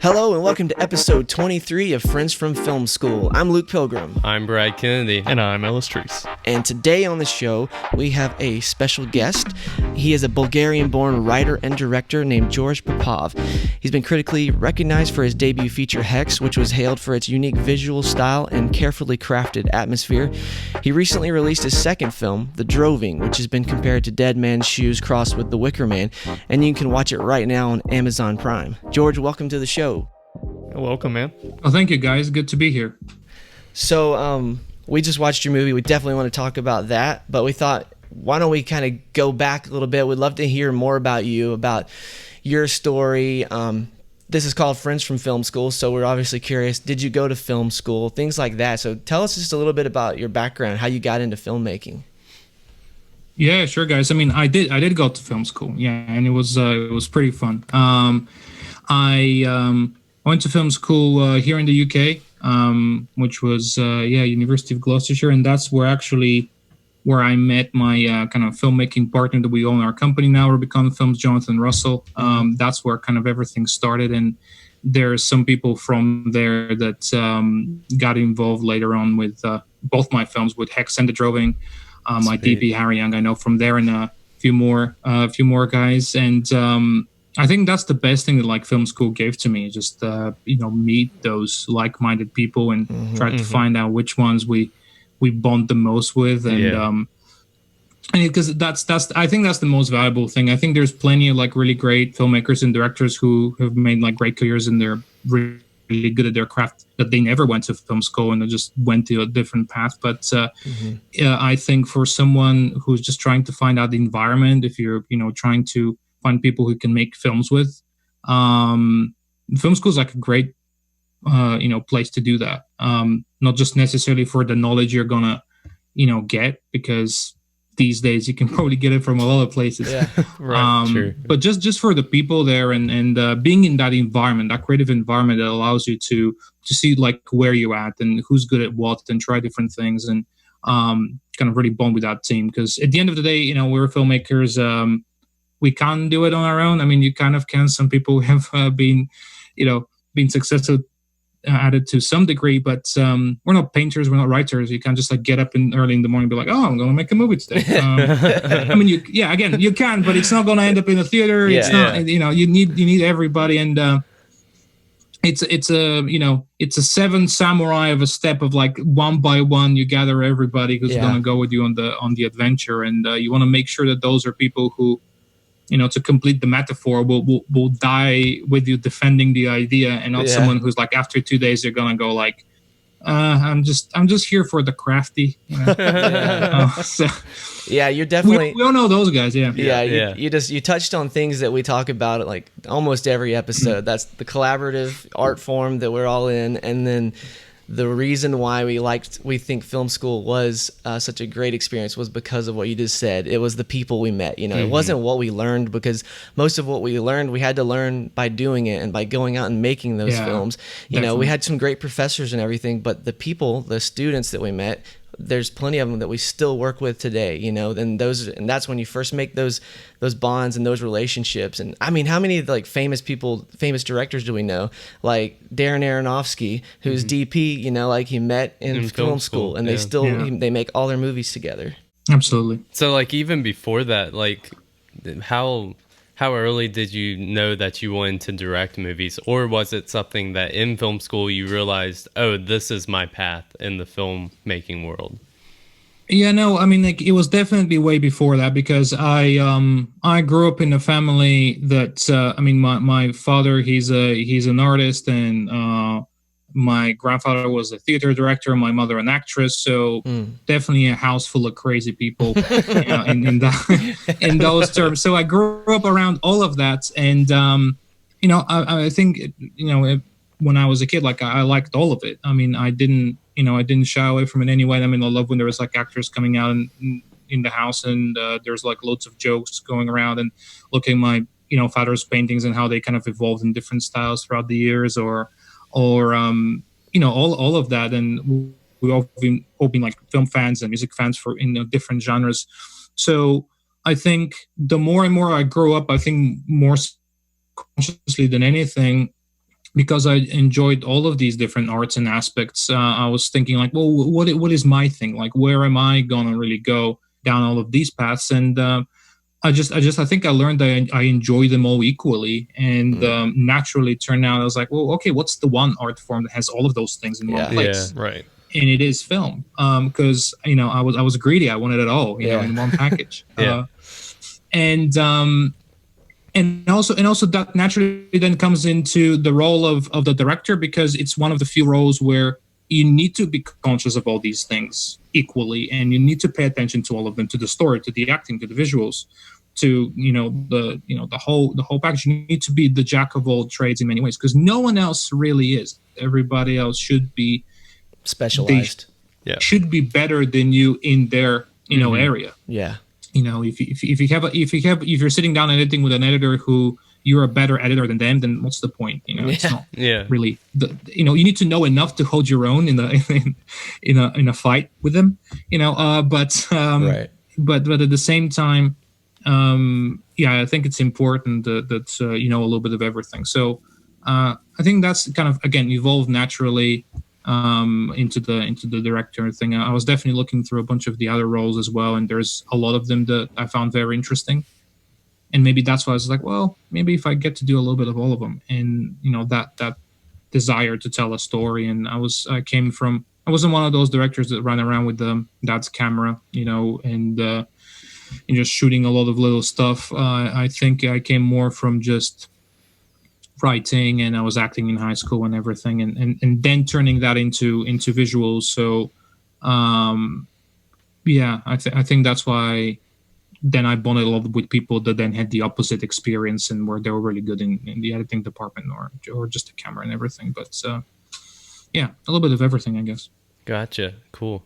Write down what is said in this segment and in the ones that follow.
Hello and welcome to episode 23 of Friends from Film School. I'm Luke Pilgrim. I'm Brad Kennedy. And I'm Ellis Treese. And today on the show, we have a special guest. He is a Bulgarian-born writer and director named George Popov. He's been critically recognized for his debut feature Hex, which was hailed for its unique visual style and carefully crafted atmosphere. He recently released his second film, The Droving, which has been compared to Dead Man's Shoes crossed with The Wicker Man, and you can watch it right now on Amazon Prime. George, welcome to the show. Welcome, man. Well, thank you, guys. Good to be here. So, we just watched your movie. We definitely want to talk about that, but we thought, why don't we kind of go back a little bit? We'd love to hear more about you, about your story. This is called Friends from Film School, so we're obviously curious. Did you go to film school? Things like that. So tell us just a little bit about your background, how you got into filmmaking. Yeah, sure, guys. I mean, I did go to film school. Yeah, and it was pretty fun. I went to film school here in the UK, which was University of Gloucestershire, and that's where I met my kind of filmmaking partner that we own our company now, Rubicon Films, Jonathan Russell. That's where kind of everything started, and there's some people from there that got involved later on with both my films, with Hex and The Droving. My DP Harry Young, I know from there, and a few more guys, and I think that's the best thing that like film school gave to me, just meet those like-minded people and try to find out which ones we bond the most with, and because that's I think that's the most valuable thing. I think there's plenty of like really great filmmakers and directors who have made like great careers and they're really good at their craft, that they never went to film school and they just went to a different path. But I think for someone who's just trying to find out the environment, if you're trying to find people who can make films with, film school is like a great place to do that. Not just necessarily for the knowledge you're gonna get, because these days you can probably get it from a lot of places. Yeah, right. Sure. But just for the people there and being in that environment, that creative environment that allows you to see like where you're at and who's good at what, and try different things, and kind of really bond with that team. Because at the end of the day, we're filmmakers. We can't do it on our own. I mean, you kind of can. Some people have been successful at it to some degree, but we're not painters, we're not writers. You can't just like get up early in the morning and be like, oh, I'm going to make a movie today. I mean, you can, but it's not going to end up in a theater. It's not, you need everybody, and it's a seven samurai of a step of like one by one. You gather everybody who's going to go with you on the adventure, and you want to make sure that those are people who, to complete the metaphor, will die with you defending the idea, and not someone who's like after 2 days they're gonna go like, I'm just here for the crafty. You're definitely. We all know those guys. You touched on things that we talk about at like almost every episode. That's the collaborative art form that we're all in, and then the reason why we think film school was such a great experience was because of what you just said. It was the people we met. It wasn't what we learned, because most of what we learned, we had to learn by doing it and by going out and making those films. We had some great professors and everything, but the people, the students that we met, there's plenty of them that we still work with today, and that's when you first make those bonds and those relationships. And I mean, how many like famous directors do we know? Like Darren Aronofsky, who's DP, like he met in film school, and they make all their movies together. Absolutely. So like even before that, like how early did you know that you wanted to direct movies? Or was it something that in film school you realized, oh, this is my path in the filmmaking world? Yeah, no, I mean, like, it was definitely way before that, because I grew up in a family that, my father, he's an artist, and my grandfather was a theater director, my mother an actress, so definitely a house full of crazy people in those terms. So I grew up around all of that, and I think when I was a kid, like I liked all of it. I mean, I didn't shy away from it anyway. I mean, I love when there was like actors coming out in the house, and there's like loads of jokes going around, and looking at my father's paintings and how they kind of evolved in different styles throughout the years, or all of that. And we've all been like film fans and music fans for different genres. So I think the more and more I grew up, I think more consciously than anything, because I enjoyed all of these different arts and aspects, I was thinking like, well, what is my thing? Like, where am I gonna really go down all of these paths? And I think I learned that I enjoy them all equally, and naturally turned out I was like, well, okay, what's the one art form that has all of those things in one place? Yeah. Right. And it is film, because I was greedy. I wanted it all, in one package. Yeah. And also that naturally then comes into the role of the director, because it's one of the few roles where you need to be conscious of all these things equally, and you need to pay attention to all of them, to the story, to the acting, to the visuals, to the whole package. You need to be the jack of all trades in many ways, because no one else really is. Everybody else should be Specialized. should be better than you in their area. Yeah. If you're sitting down editing with an editor who you're a better editor than them, then what's the point? It's not really you need to know enough to hold your own in a fight with them. Right. But at the same time, I think it's important that a little bit of everything. So I think that's kind of, again, evolved naturally into the director thing. I was definitely looking through a bunch of the other roles as well, and there's a lot of them that I found very interesting. And maybe that's why I was like, well, maybe if I get to do a little bit of all of them, and that desire to tell a story. And I wasn't one of those directors that ran around with dad's camera, and just shooting a lot of little stuff. I think I came more from just writing, and I was acting in high school and everything, and then turning that into visuals. So I think that's why then I bonded a lot with people that then had the opposite experience, and where they were really good in the editing department or just the camera and everything. But a little bit of everything, I guess. Gotcha. Cool.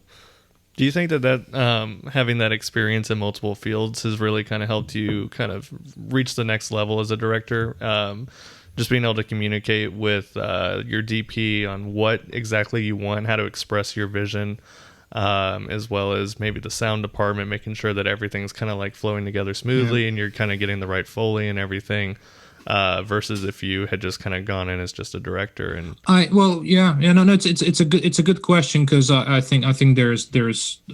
Do you think that having that experience in multiple fields has really kind of helped you kind of reach the next level as a director? Just being able to communicate with your DP on what exactly you want, how to express your vision, as well as maybe the sound department, making sure that everything's kind of like flowing together smoothly and you're kind of getting the right Foley and everything, versus if you had just kind of gone in as just a director. And it's a good question, because I think there's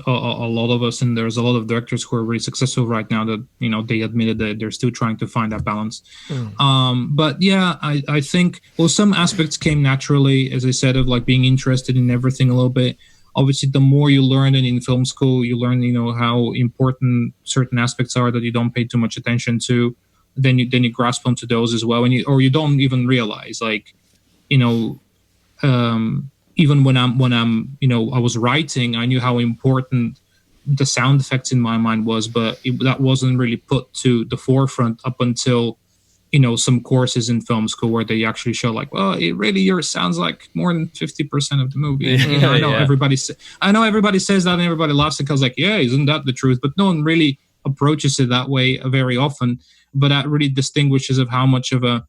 a lot of us, and there's a lot of directors who are really successful right now that they admitted that they're still trying to find that balance. I think some aspects came naturally, as I said, of like being interested in everything a little bit. Obviously, the more you learn, and in film school you learn how important certain aspects are that you don't pay too much attention to. Then you grasp onto those as well, and you don't even realize, like, even when I'm I was writing, I knew how important the sound effects in my mind was, but that wasn't really put to the forefront up until some courses in film school where they actually show like, well, it really sounds like more than 50% of the movie. I know everybody says that, and everybody laughs because like, yeah, isn't that the truth? But no one really approaches it that way very often. But that really distinguishes of how much of an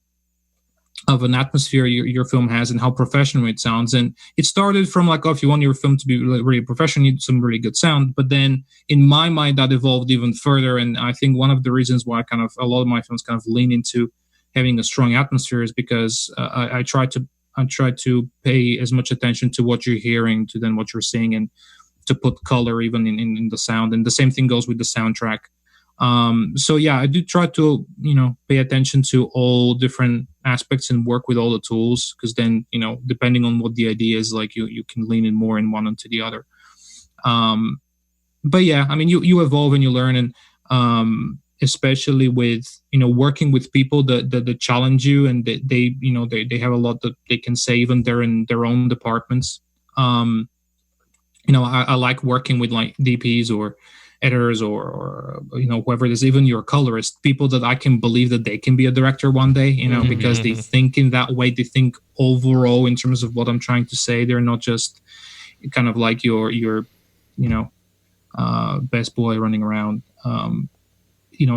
atmosphere your film has, and how professional it sounds. And it started from like, if you want your film to be really, really professional, you need some really good sound. But then in my mind, that evolved even further. And I think one of the reasons why a lot of my films kind of lean into having a strong atmosphere is because I try to pay as much attention to what you're hearing to then what you're seeing, and to put color even in the sound. And the same thing goes with the soundtrack. I do try to pay attention to all different aspects and work with all the tools, because then depending on what the idea is, like you can lean in more in one into the other. You evolve and you learn, and especially with working with people that challenge you, and they have a lot that they can say, even they're in their own departments. I like working with like DPs or editors or whoever it is, even your colorist, people that I can believe that they can be a director one day, because they think in that way. They think overall in terms of what I'm trying to say. They're not just kind of like your best boy running around,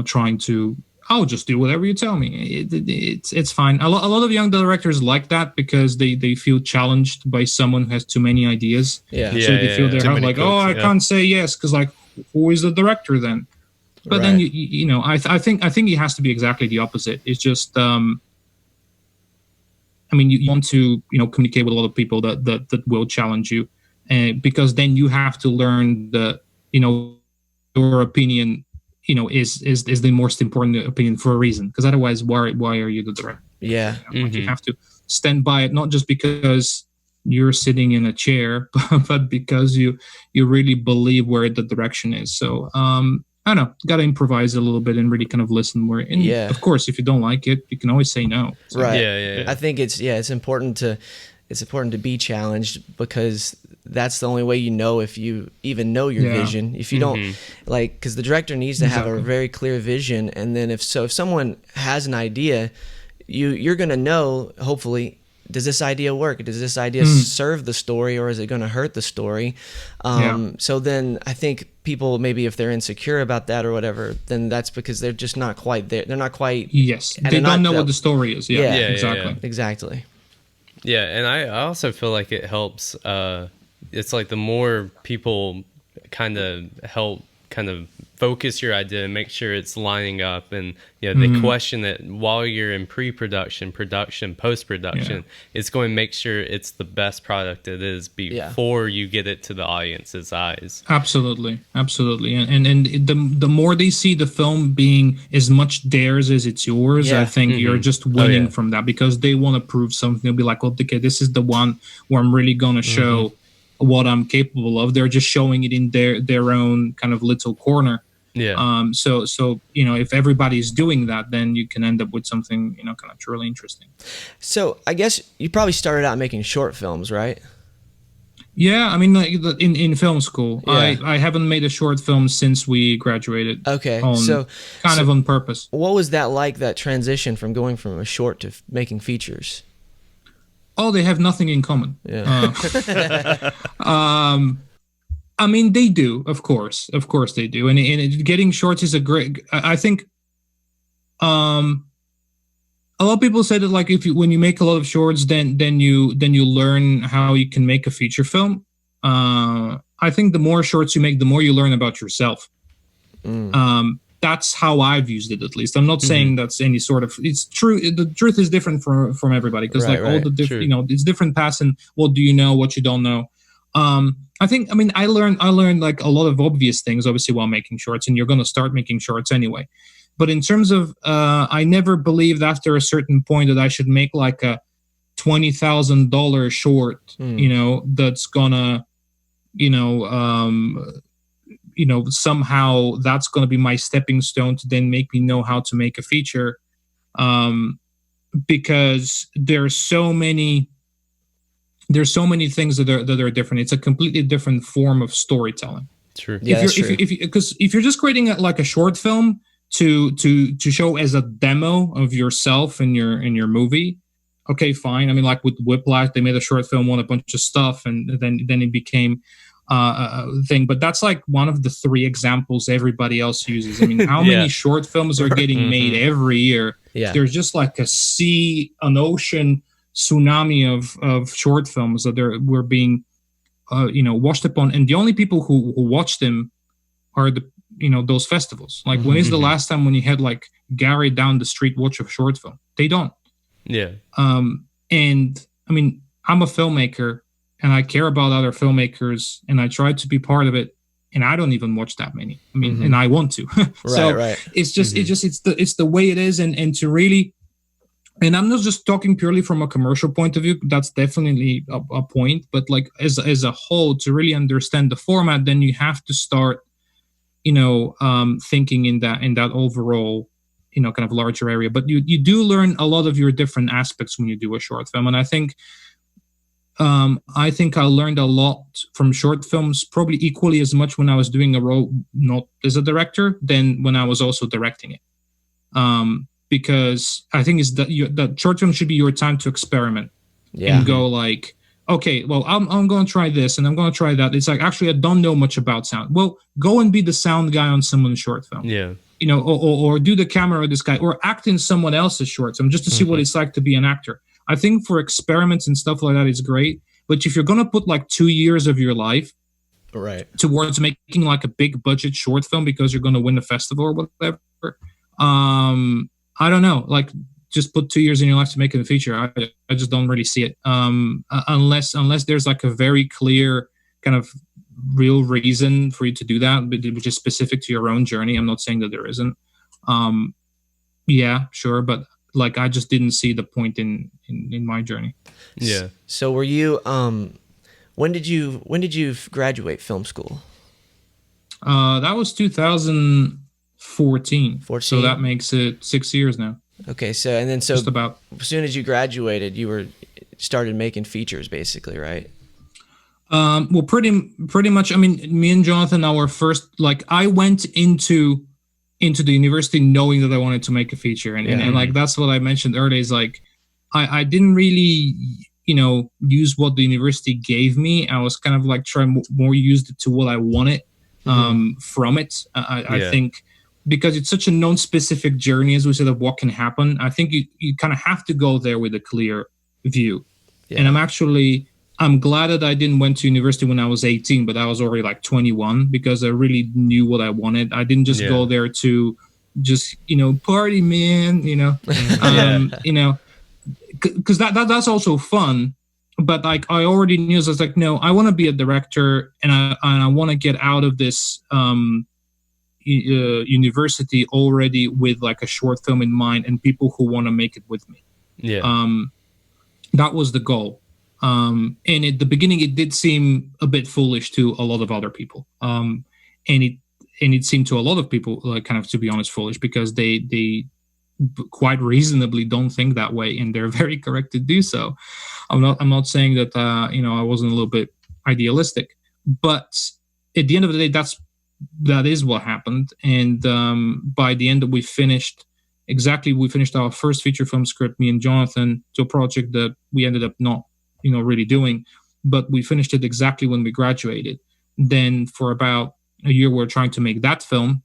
trying to, I'll just do whatever you tell me. It's fine. A lot of young directors like that, because they feel challenged by someone who has too many ideas. So they feel they're like, I can't say yes, because like, who is the director then? But then I think it has to be exactly the opposite. It's just I mean, you want to, communicate with a lot of people that will challenge you, because then you have to learn that, your opinion, is the most important opinion for a reason. Because otherwise, why are you the director? Yeah. Like, you have to stand by it, not just because you're sitting in a chair, but because you really believe where the direction is. So I don't know, got to improvise a little bit and really kind of listen more. And of course, if you don't like it, you can always say no. So, Right. Yeah. I think it's important to be challenged, because that's the only way you know if you even know your vision. If you don't, because the director needs to have a very clear vision, and then if someone has an idea, you're gonna know, hopefully, does this idea work? Does this idea serve the story, or is it going to hurt the story? So then I think people, maybe if they're insecure about that or whatever, then that's because they're just not quite there. They're not quite. Yes, they don't know what the story is. Yeah, exactly. Exactly. Yeah, and I also feel like it helps. It's like the more people kind of focus your idea and make sure it's lining up, and they question it while you're in pre-production, production, post-production. It's going to make sure it's the best product it is before you get it to the audience's eyes. Absolutely. And the more they see the film being as much theirs as it's yours, I think you're just winning from that, because they want to prove something. They'll be like, well, okay, this is the one where I'm really going to show what I'm capable of. They're just showing it in their own kind of little corner. So if everybody's doing that, then you can end up with something kind of truly interesting. So I guess you probably started out making short films, right? Yeah, I mean, like in film school, I haven't made a short film since we graduated. Okay, so on purpose. What was that like? That transition from going from a short to making features? Oh, they have nothing in common. Yeah. I mean, they do, of course they do. And getting shorts is a great, I think, a lot of people say that, like, when you make a lot of shorts, then you learn how you can make a feature film. I think the more shorts you make, the more you learn about yourself. That's how I've used it, at least. I'm not saying that's any sort of, it's true. The truth is different from everybody, because all the different, it's different paths, and what do you know, what you don't know. I learned like a lot of obvious things, obviously, while making shorts, and you're going to start making shorts anyway. But in terms of, I never believed after a certain point that I should make like a $20,000 short, that's gonna, somehow that's going to be my stepping stone to then make me know how to make a feature. Because there's so many things that are different. It's a completely different form of storytelling. True. Yeah, If you're just creating like a short film to show as a demo of yourself in your movie, okay, fine. I mean, like with Whiplash, they made a short film, won a bunch of stuff, and then it became a thing. But that's like one of the 3 examples everybody else uses. I mean, how many short films are getting made every year? Yeah. There's just like an ocean tsunami of short films that were being washed upon, and the only people who watch them are those festivals. Like, when is the last time when you had like Gary down the street watch a short film? They don't. And I mean, I'm a filmmaker, and I care about other filmmakers, and I try to be part of it, and I don't even watch that many. I mean, and I want to. It's just it's the way it is, and to really. And I'm not just talking purely from a commercial point of view. That's definitely a point. But like as a whole, to really understand the format, then you have to start, thinking in that overall, kind of larger area. But you do learn a lot of your different aspects when you do a short film. And I think I learned a lot from short films, probably equally as much when I was doing a role not as a director than when I was also directing it. Because I think that short film should be your time to experiment and go like, okay, well, I'm going to try this and I'm going to try that. It's like, actually, I don't know much about sound. Well, go and be the sound guy on someone's short film. Yeah. Or do the camera of this guy, or act in someone else's short film just to see what it's like to be an actor. I think for experiments and stuff like that, it's great. But if you're going to put like 2 years of your life towards making like a big budget short film because you're going to win a festival or whatever, I don't know. Like, just put 2 years in your life to make a feature. I just don't really see it. Unless there's like a very clear kind of real reason for you to do that, which is specific to your own journey. I'm not saying that there isn't. Yeah, sure, but like I just didn't see the point in my journey. Yeah. So were you when did you graduate film school? That was 2014. 14. So that makes it 6 years now. Okay, so Just about. as soon as you graduated, you started making features, basically, right? Well, pretty much. I mean, me and Jonathan, our first, like, I went into the university knowing that I wanted to make a feature, and like that's what I mentioned earlier. Is like, I didn't really, use what the university gave me. I was kind of like trying more use it to what I wanted from it. I think because it's such a non-specific journey, as we said, of what can happen. I think you kind of have to go there with a clear view. Yeah. And I'm glad that I didn't went to university when I was 18, but I was already like 21 because I really knew what I wanted. I didn't just go there to just, party, man, because that's also fun. But like, I already knew, so I was like, no, I want to be a director and I want to get out of this university already with like a short film in mind and people who want to make it with me. Yeah. That was the goal. And at the beginning, it did seem a bit foolish to a lot of other people. And it seemed to a lot of people, like, kind of, to be honest, foolish because they quite reasonably don't think that way, and they're very correct to do so. I'm not saying that I wasn't a little bit idealistic, but at the end of the day, that is what happened. And by the end, we finished our first feature film script, me and Jonathan, to a project that we ended up not really doing, but we finished it exactly when we graduated. Then for about a year, we're trying to make that film.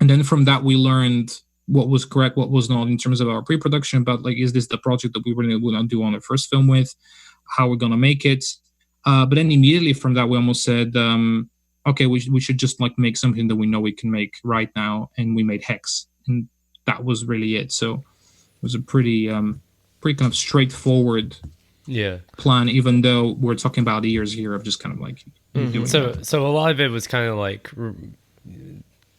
And then from that, we learned what was correct, what was not in terms of our pre-production, but like, is this the project that we really want to do on the first film with? How we're going to make it? But then immediately from that, we almost said, okay, we should just like make something that we know we can make right now. And we made Hex. And that was really it. So it was a pretty kind of straightforward plan, even though we're talking about years here of just kind of like doing that. So a lot of it was kind of like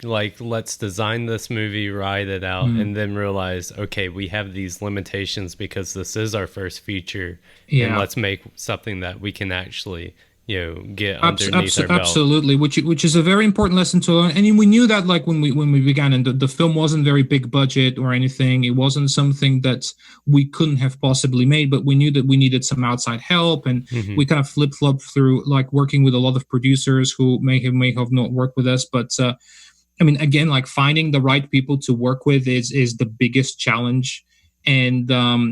let's design this movie, write it out, and then realize, okay, we have these limitations because this is our first feature, and let's make something that we can actually get underneath our belt. Absolutely, which is a very important lesson to learn. And we knew that like when we began, and the film wasn't very big budget or anything. It wasn't something that we couldn't have possibly made, but we knew that we needed some outside help, and we kind of flip-flopped through like working with a lot of producers who may have not worked with us. But I mean, again, like finding the right people to work with is the biggest challenge. And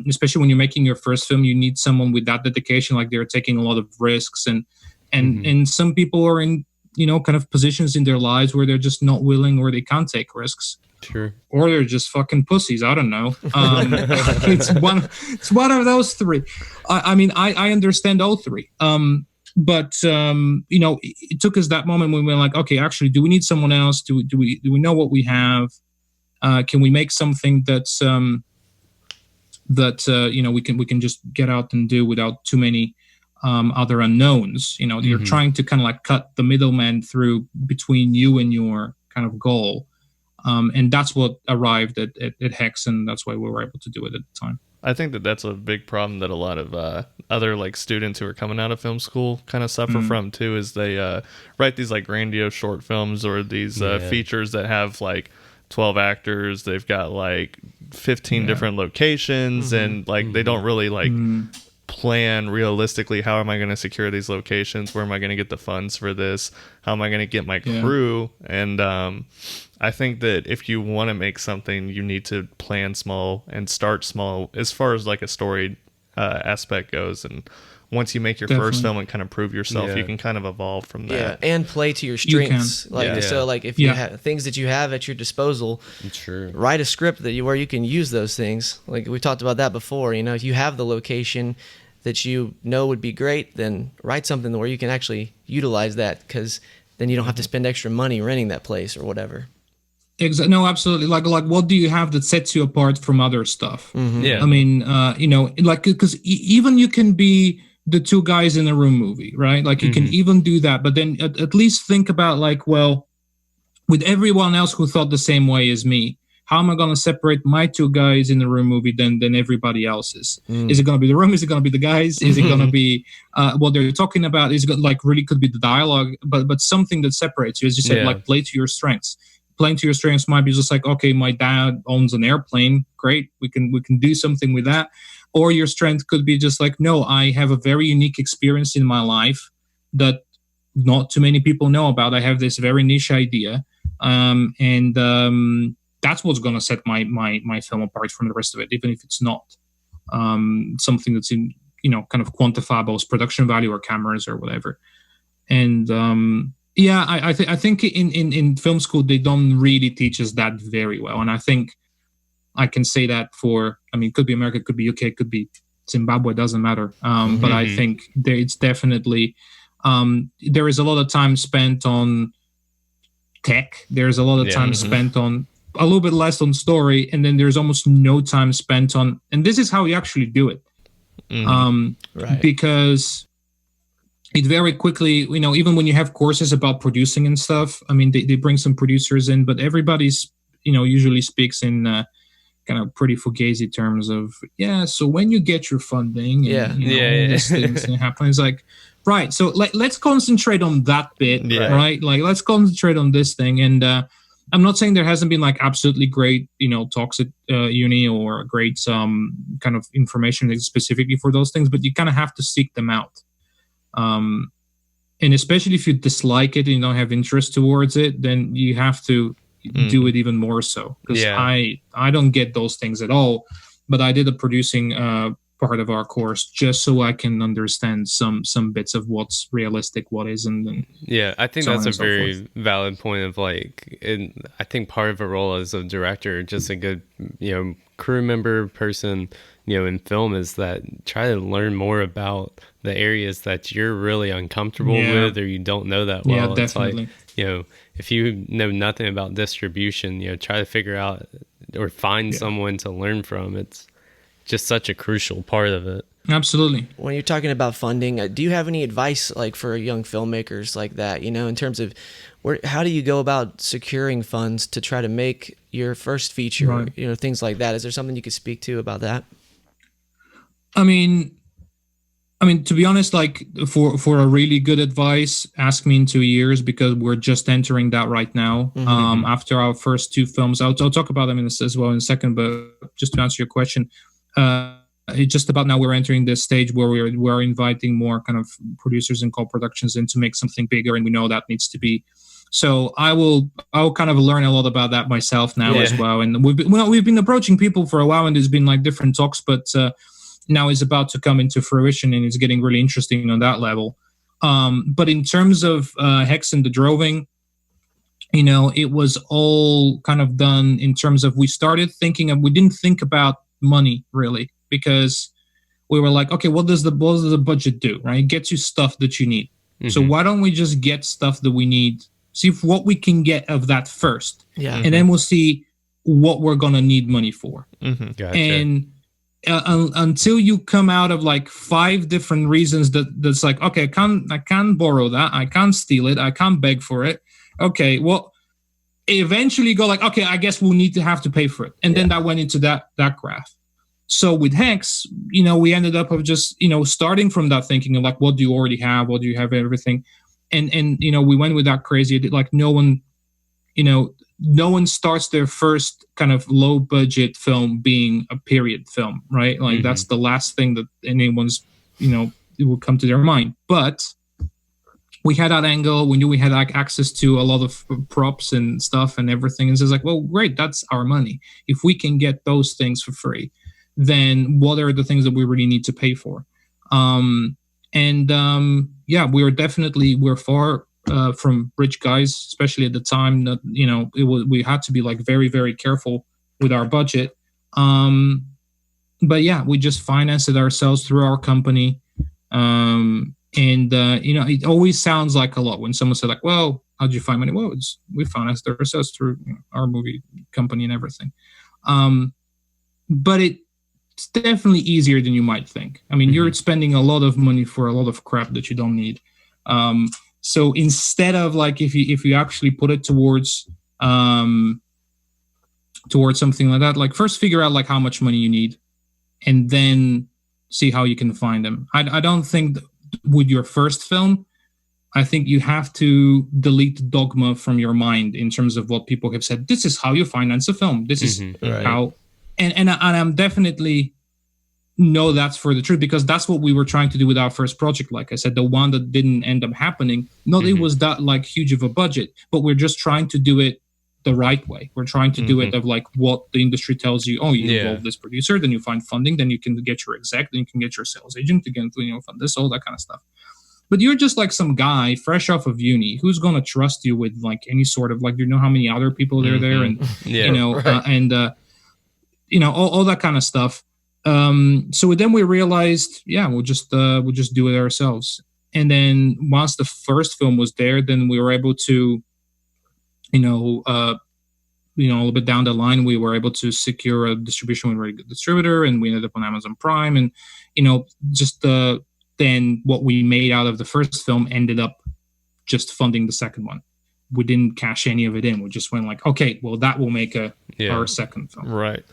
especially when you're making your first film, you need someone with that dedication. Like they're taking a lot of risks, and some people are in kind of positions in their lives where they're just not willing, or they can't take risks. Sure. Or they're just fucking pussies. I don't know. It's one of those three. I mean, I understand all three. But it took us that moment when we were like, okay, actually, do we need someone else? Do we know what we have? Can we make something that's we can just get out and do without too many other unknowns? You're trying to kind of like cut the middleman through between you and your kind of goal, and that's what arrived at Hex, and that's why we were able to do it at the time. I think that's a big problem that a lot of other like students who are coming out of film school kind of suffer from too, is they write these like grandiose short films or these features that have like 12 actors. They've got like 15 different locations, and like they don't really like plan realistically, how am I going to secure these locations? Where am I going to get the funds for this? How am I going to get my crew? And I think that if you want to make something, you need to plan small and start small as far as like a story aspect goes. And once you make your first film and kind of prove yourself, you can kind of evolve from that. Yeah, and play to your strengths. So like if you have things that you have at your disposal, write a script where you can use those things. Like we talked about that before. If you have the location that would be great, then write something where you can actually utilize that, because then you don't have to spend extra money renting that place or whatever. No, absolutely. Like what do you have that sets you apart from other stuff? Yeah. I mean, like, because even you can be the two guys in a room movie, right? Like you can even do that, but then at least think about like, well, with everyone else who thought the same way as me, how am I going to separate my two guys in the room movie than everybody else's? Is it going to be the room? Is it going to be the guys? Is it going to be what they're talking about? Is it like really could be the dialogue, but something that separates you? As you said, like play to your strengths. Playing to your strengths might be just like, okay, my dad owns an airplane. Great, we can do something with that. Or your strength could be just like, no, I have a very unique experience in my life that not too many people know about. I have this very niche idea, and that's what's going to set my film apart from the rest of it, even if it's not something that's in kind of quantifiable as production value or cameras or whatever. And I think in film school they don't really teach us that very well, and I think I can say that for, I mean, it could be America, it could be UK, it could be Zimbabwe, doesn't matter. But I think it's definitely there is a lot of time spent on tech. There's a lot of time spent on a little bit less on story, and then there's almost no time spent on, and this is how you actually do it. Right. Because it very quickly, even when you have courses about producing and stuff, I mean, they bring some producers in, but everybody's, usually speaks in kind of pretty fugazi terms of, so when you get your funding, and, these things happen, it's like, right, so let's concentrate on that bit, right? Like, let's concentrate on this thing. And I'm not saying there hasn't been like absolutely great, talks at uni or great kind of information specifically for those things, but you kind of have to seek them out. And especially if you dislike it and you don't have interest towards it, then you have to do it even more so. Because I don't get those things at all, but I did a producing part of our course just so I can understand some bits of what's realistic, what isn't. And I think that's a very valid point of like, I think part of a role as a director, just a good, crew member person, in film, is that try to learn more about the areas that you're really uncomfortable with, or you don't know that well. Yeah, definitely. It's like, if you know nothing about distribution, try to figure out or find someone to learn from. It's just such a crucial part of it. Absolutely. When you're talking about funding, do you have any advice like for young filmmakers like that, in terms of how do you go about securing funds to try to make your first feature, right. Things like that? Is there something you could speak to about that? I mean, to be honest, like for a really good advice, ask me in 2 years, because we're just entering that right now. After our first two films, I'll talk about them as well in a second, but just to answer your question, just about now we're entering this stage where we're inviting more kind of producers and co-productions in to make something bigger, and we know that needs to be. So I'll kind of learn a lot about that myself now as well. And we've been approaching people for a while, and there's been like different talks, but now it's about to come into fruition, and it's getting really interesting on that level. But in terms of Hex and the Droving, it was all kind of done in terms of we didn't think about money really, because we were like, okay, what does the budget do, right? It gets you stuff that you need. So why don't we just get stuff that we need, see what we can get of that first, and then we'll see what we're gonna need money for. Gotcha. And until you come out of like 5 different reasons that's like, okay, I can't borrow that, I can't steal it, I can't beg for it. Okay, well, eventually go like, okay, I guess we'll need to have to pay for it, and then that went into that graph. So with Hex, we ended up of just starting from that thinking of like, what do you already have? What do you have? Everything, and we went with that crazy. Like no one starts their first kind of low budget film being a period film, right? Like that's the last thing that anyone's, it will come to their mind. But we had that angle. We knew we had like access to a lot of props and stuff and everything. And so it's like, well, great, that's our money. If we can get those things for free, then what are the things that we really need to pay for? We're far from rich guys, especially at the time that, we had to be like very, very careful with our budget. But we just financed it ourselves through our company. It always sounds like a lot when someone said like, well, how'd you find money? Well, we financed ourselves through our movie company and everything. But it's definitely easier than you might think. I mean, you're spending a lot of money for a lot of crap that you don't need. So instead of like, if you actually put it towards something like that, like first figure out like how much money you need, and then see how you can find them. I don't think with your first film, I think you have to delete dogma from your mind in terms of what people have said. This is how you finance a film. This is how, and I'm definitely know that's for the truth, because that's what we were trying to do with our first project. Like I said, the one that didn't end up happening, not it was that like huge of a budget, but we're just trying to do it the right way. We're trying to do it of like what the industry tells you. Oh, you involve this producer, then you find funding, then you can get your exec, then you can get your sales agent, again, fund this, all that kind of stuff. But you're just like some guy fresh off of uni who's going to trust you with like any sort of like, how how many other people are there, and all that kind of stuff. So then we realized, we'll just do it ourselves. And then once the first film was there, then we were able to, a little bit down the line, we were able to secure a distribution with a very good distributor, and we ended up on Amazon Prime. And, then what we made out of the first film ended up just funding the second one. We didn't cash any of it in. We just went like, okay, well, that will make our second film. Right.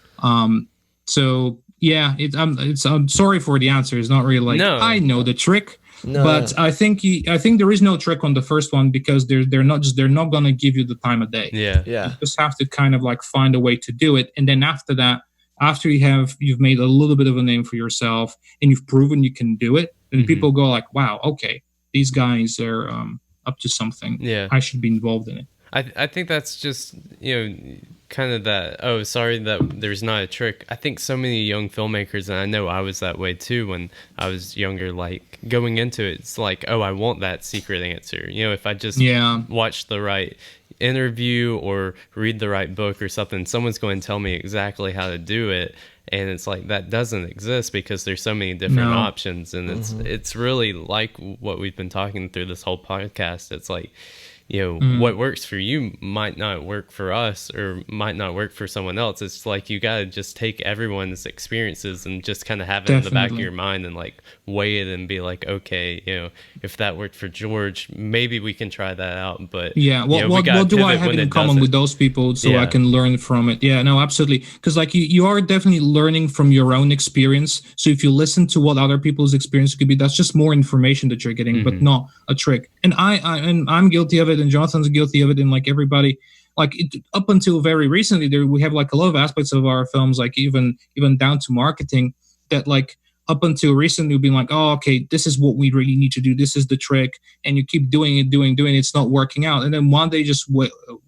So yeah, I'm sorry for the answer. It's not really like, I know the trick. No. But I think there is no trick on the first one, because they're not going to give you the time of day. Yeah. You just have to kind of like find a way to do it, and then after that, after you've made a little bit of a name for yourself and you've proven you can do it, then people go like, wow, okay, these guys are up to something. Yeah, I should be involved in it. I think that's just kind of that, oh, sorry that there's not a trick. I think so many young filmmakers, and I know I was that way too when I was younger, like going into it, it's like, oh, I want that secret answer. If I just watch the right interview or read the right book or something, someone's going to tell me exactly how to do it. And it's like, that doesn't exist, because there's so many different options. And it's really like what we've been talking through this whole podcast. It's like, what works for you might not work for us, or might not work for someone else. It's like, you got to just take everyone's experiences and just kind of have it in the back of your mind and like weigh it and be like, okay, if that worked for George, maybe we can try that out. But what do I have in common with those people so I can learn from it? Yeah, no, absolutely. Because like you are definitely learning from your own experience. So if you listen to what other people's experience could be, that's just more information that you're getting, but not a trick. And I'm guilty of it, and Jonathan's guilty of it, and like everybody, like up until very recently, we have like a lot of aspects of our films, like even down to marketing, that like up until recently we've been like, oh, okay, this is what we really need to do, this is the trick, and you keep doing it, it's not working out, and then one day just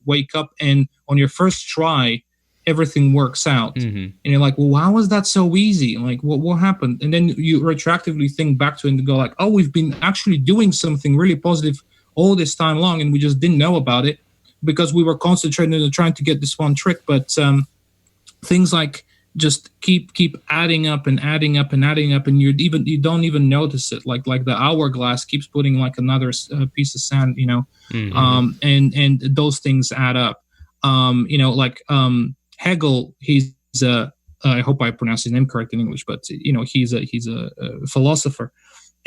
wake up, and on your first try everything works out, and you're like, well, how was that so easy? Like, what happened? And then you retroactively think back to it and go like, oh, we've been actually doing something really positive all this time long, and we just didn't know about it because we were concentrating on trying to get this one trick. But things like just keep adding up and adding up and adding up, and you don't even notice it. Like the hourglass keeps putting like another piece of sand, and those things add up. Hegel, he's I hope I pronounce his name correct in English, but he's a philosopher,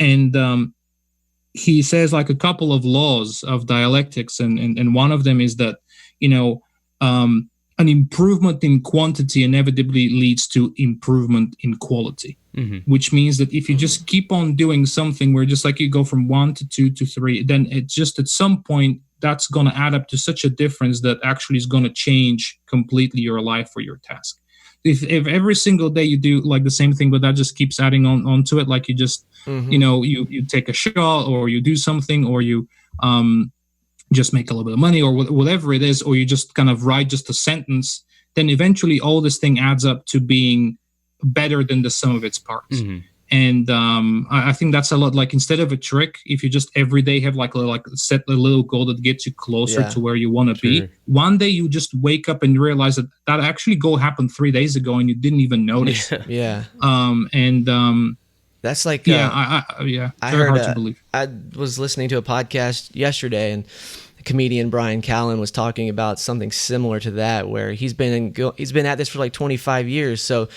and he says like a couple of laws of dialectics, and one of them is that an improvement in quantity inevitably leads to improvement in quality, which means that if you just keep on doing something where just like you go from 1 to 2 to 3, then it's just at some point that's going to add up to such a difference that actually is going to change completely your life or your task. If every single day you do like the same thing, but that just keeps adding on to it, like you just you take a shot, or you do something, or you just make a little bit of money, or whatever it is, or you just kind of write just a sentence, then eventually all this thing adds up to being better than the sum of its parts. And I think that's a lot. Like, instead of a trick, if you just every day have like set a little goal that gets you closer to where you want to be, one day you just wake up and realize that actually goal happened 3 days ago and you didn't even notice. That's like I heard hard to believe. I was listening to a podcast yesterday, and comedian Bryan Callen was talking about something similar to that, where he's been at this for like 25 years. So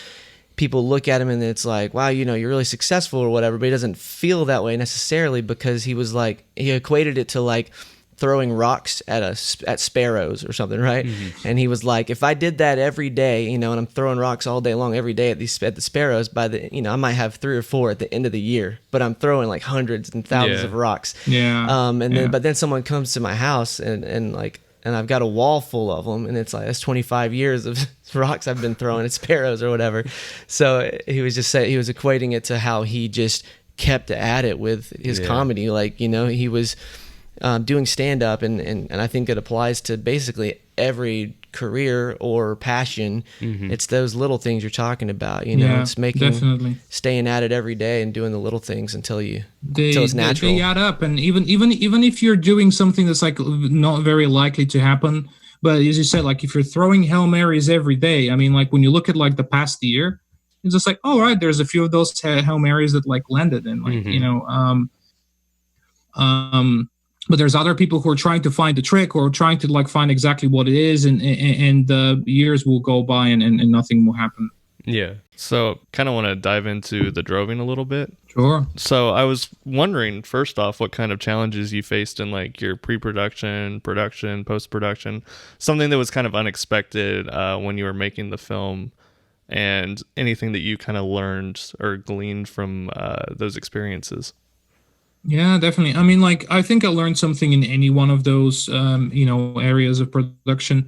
people look at him and it's like, wow, you know, you're really successful or whatever, but he doesn't feel that way necessarily, because he equated it to like throwing rocks at sparrows or something, right? Mm-hmm. And he was like, if I did that every day, you know, and I'm throwing rocks all day long every day at the sparrows, I might have 3 or 4 at the end of the year, but I'm throwing like hundreds and thousands of rocks. Yeah. Then someone comes to my house and I've got a wall full of them, and it's like, that's 25 years of rocks I've been throwing at sparrows or whatever. So he was equating it to how he just kept at it with his comedy. Like, you know, he was doing stand-up, and I think it applies to basically every career or passion. Mm-hmm. It's those little things you're talking about, you know. It's staying at it every day and doing the little things until it's natural. They add up, and even if you're doing something that's like not very likely to happen, but as you said, like if you're throwing Hail Marys every day, I mean, like when you look at like the past year, it's just like, oh, right, there's a few of those Hail Marys that like landed, and like, you know, but there's other people who are trying to find the trick or trying to like find exactly what it is, and years will go by and nothing will happen. Yeah. So kind of want to dive into the droving a little bit. Sure. So I was wondering, first off, what kind of challenges you faced in like your pre-production, production, post-production, something that was kind of unexpected when you were making the film, and anything that you kind of learned or gleaned from those experiences. Yeah, definitely. I mean, like, I think I learned something in any one of those, you know, areas of production.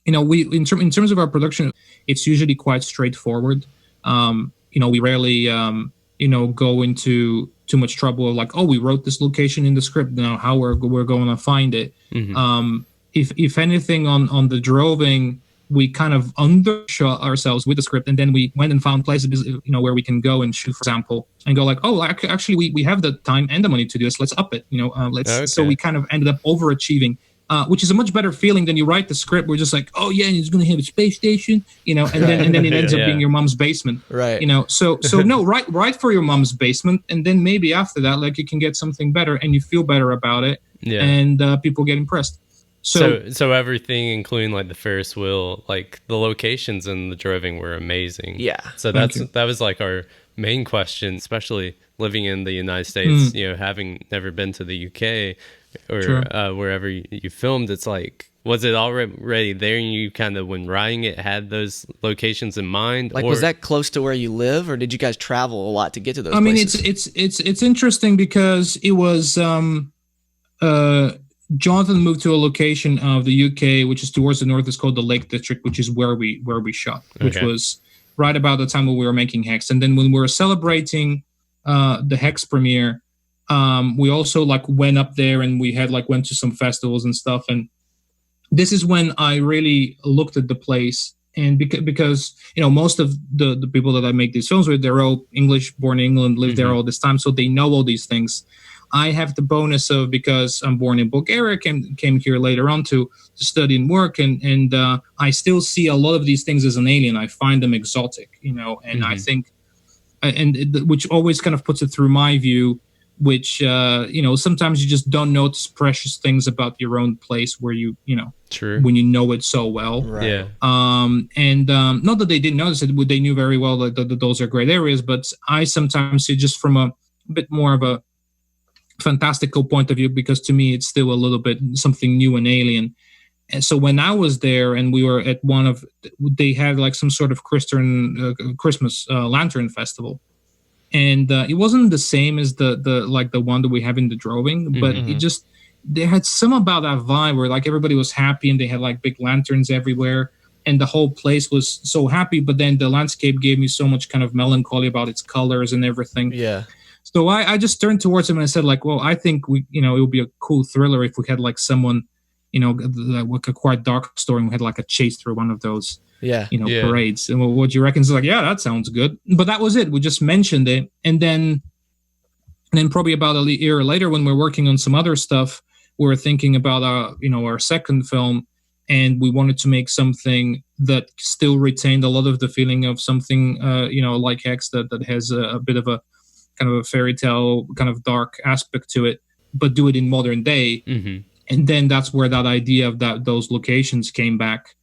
You know, we in terms of our production, it's usually quite straightforward. You know, we rarely, you know, go into too much trouble of like, oh, we wrote this location in the script, now how we're going to find it. Mm-hmm. If anything, on the droving, we kind of undershot ourselves with the script, and then we went and found places, you know, where we can go and shoot, for example, and go like, oh, actually, we have the time and the money to do this. Let's up it, you know. Okay. So we kind of ended up overachieving, which is a much better feeling than you write the script. We're just like, oh yeah, and it's going to have a space station, you know, and then it ends up being your mom's basement, right? You know, so no, write for your mom's basement, and then maybe after that, like, you can get something better, and you feel better about it, and people get impressed. So everything, including like the Ferris wheel, like the locations and the droving were amazing. Yeah. So that was like our main question, especially living in the United States, you know, having never been to the UK or wherever you filmed. It's like, was it already there, and you kind of, when writing it, had those locations in mind? Like, was that close to where you live, or did you guys travel a lot to get to those places? I mean, it's interesting because it was Jonathan moved to a location of the UK, which is towards the north. It's called the Lake District, which is where we shot, which was right about the time when we were making Hex. And then when we were celebrating the Hex premiere, we also like went up there, and we had like went to some festivals and stuff. And this is when I really looked at the place, and because you know, most of the people that I make these films with, they're all English, born in England, lived there all this time, so they know all these things. I have the bonus of, because I'm born in Bulgaria, came here later on to study and work, and I still see a lot of these things as an alien. I find them exotic, you know, and I think, which always kind of puts it through my view, which, you know, sometimes you just don't notice precious things about your own place where you know, when you know it so well. Right. Yeah. Not that they didn't notice it, they knew very well that those are great areas, but I sometimes see just from a bit more of a fantastical point of view, because to me it's still a little bit something new and alien. And so when I was there, and we were at they had like some sort of Christmas lantern festival, and it wasn't the same as the like the one that we have in the droving, but it just, they had some about that vibe where like everybody was happy, and they had like big lanterns everywhere, and the whole place was so happy. But then the landscape gave me so much kind of melancholy about its colors and everything. Yeah. So I just turned towards him and I said, like, well, I think it would be a cool thriller if we had like someone, you know, like a quite dark story, and we had like a chase through one of those, parades. And what do you reckon? It's like, yeah, that sounds good. But that was it. We just mentioned it, and then probably about a year later, when we're working on some other stuff, we were thinking about our second film, and we wanted to make something that still retained a lot of the feeling of something, you know, like Hex, that has a bit of a kind of a fairy tale kind of dark aspect to it. but do it in modern day. Mm-hmm. And then that's where that idea of those locations came back.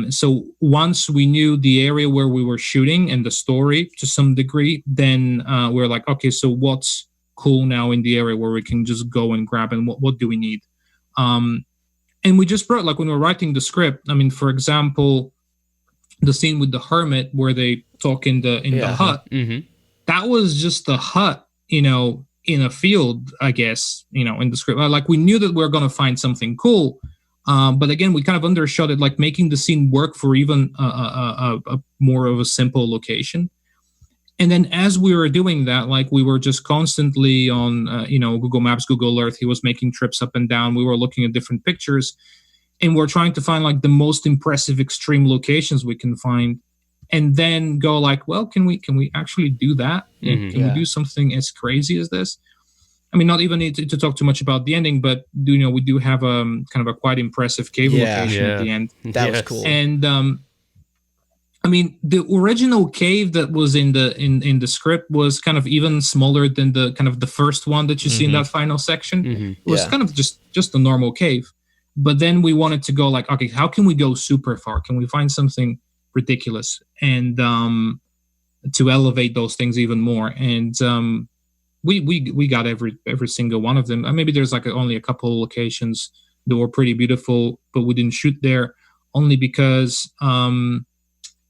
So once we knew the area where we were shooting and the story to some degree, then we were like, okay, so what's cool now in the area where we can just go and grab, and what do we need? And we just brought, like when we're writing the script, I mean, for example, the scene with the hermit where they talk in the hut, Mm-hmm. that was just a hut, in a field, I guess, in the script. Like we knew that we were going to find something cool. But again, we kind of undershot it, like making the scene work for even a more of a simple location. And then as we were doing that, like we were just constantly on, Google Maps, Google Earth. He was making trips up and down. We were looking at different pictures, and we're trying to find like the most impressive extreme locations we can find, and then go like, well, can we actually do that? Mm-hmm. Can we do something as crazy as this? I mean, not even need to talk too much about the ending, but we do have kind of a quite impressive cave location at the end. That was cool. And I mean, the original cave that was in the script was kind of even smaller than the kind of the first one that you see in that final section. Mm-hmm. It was kind of just a normal cave. But then we wanted to go like, okay, how can we go super far? Can we find something ridiculous and to elevate those things even more? And we got every single one of them. Maybe there's like only a couple of locations that were pretty beautiful, but we didn't shoot there only because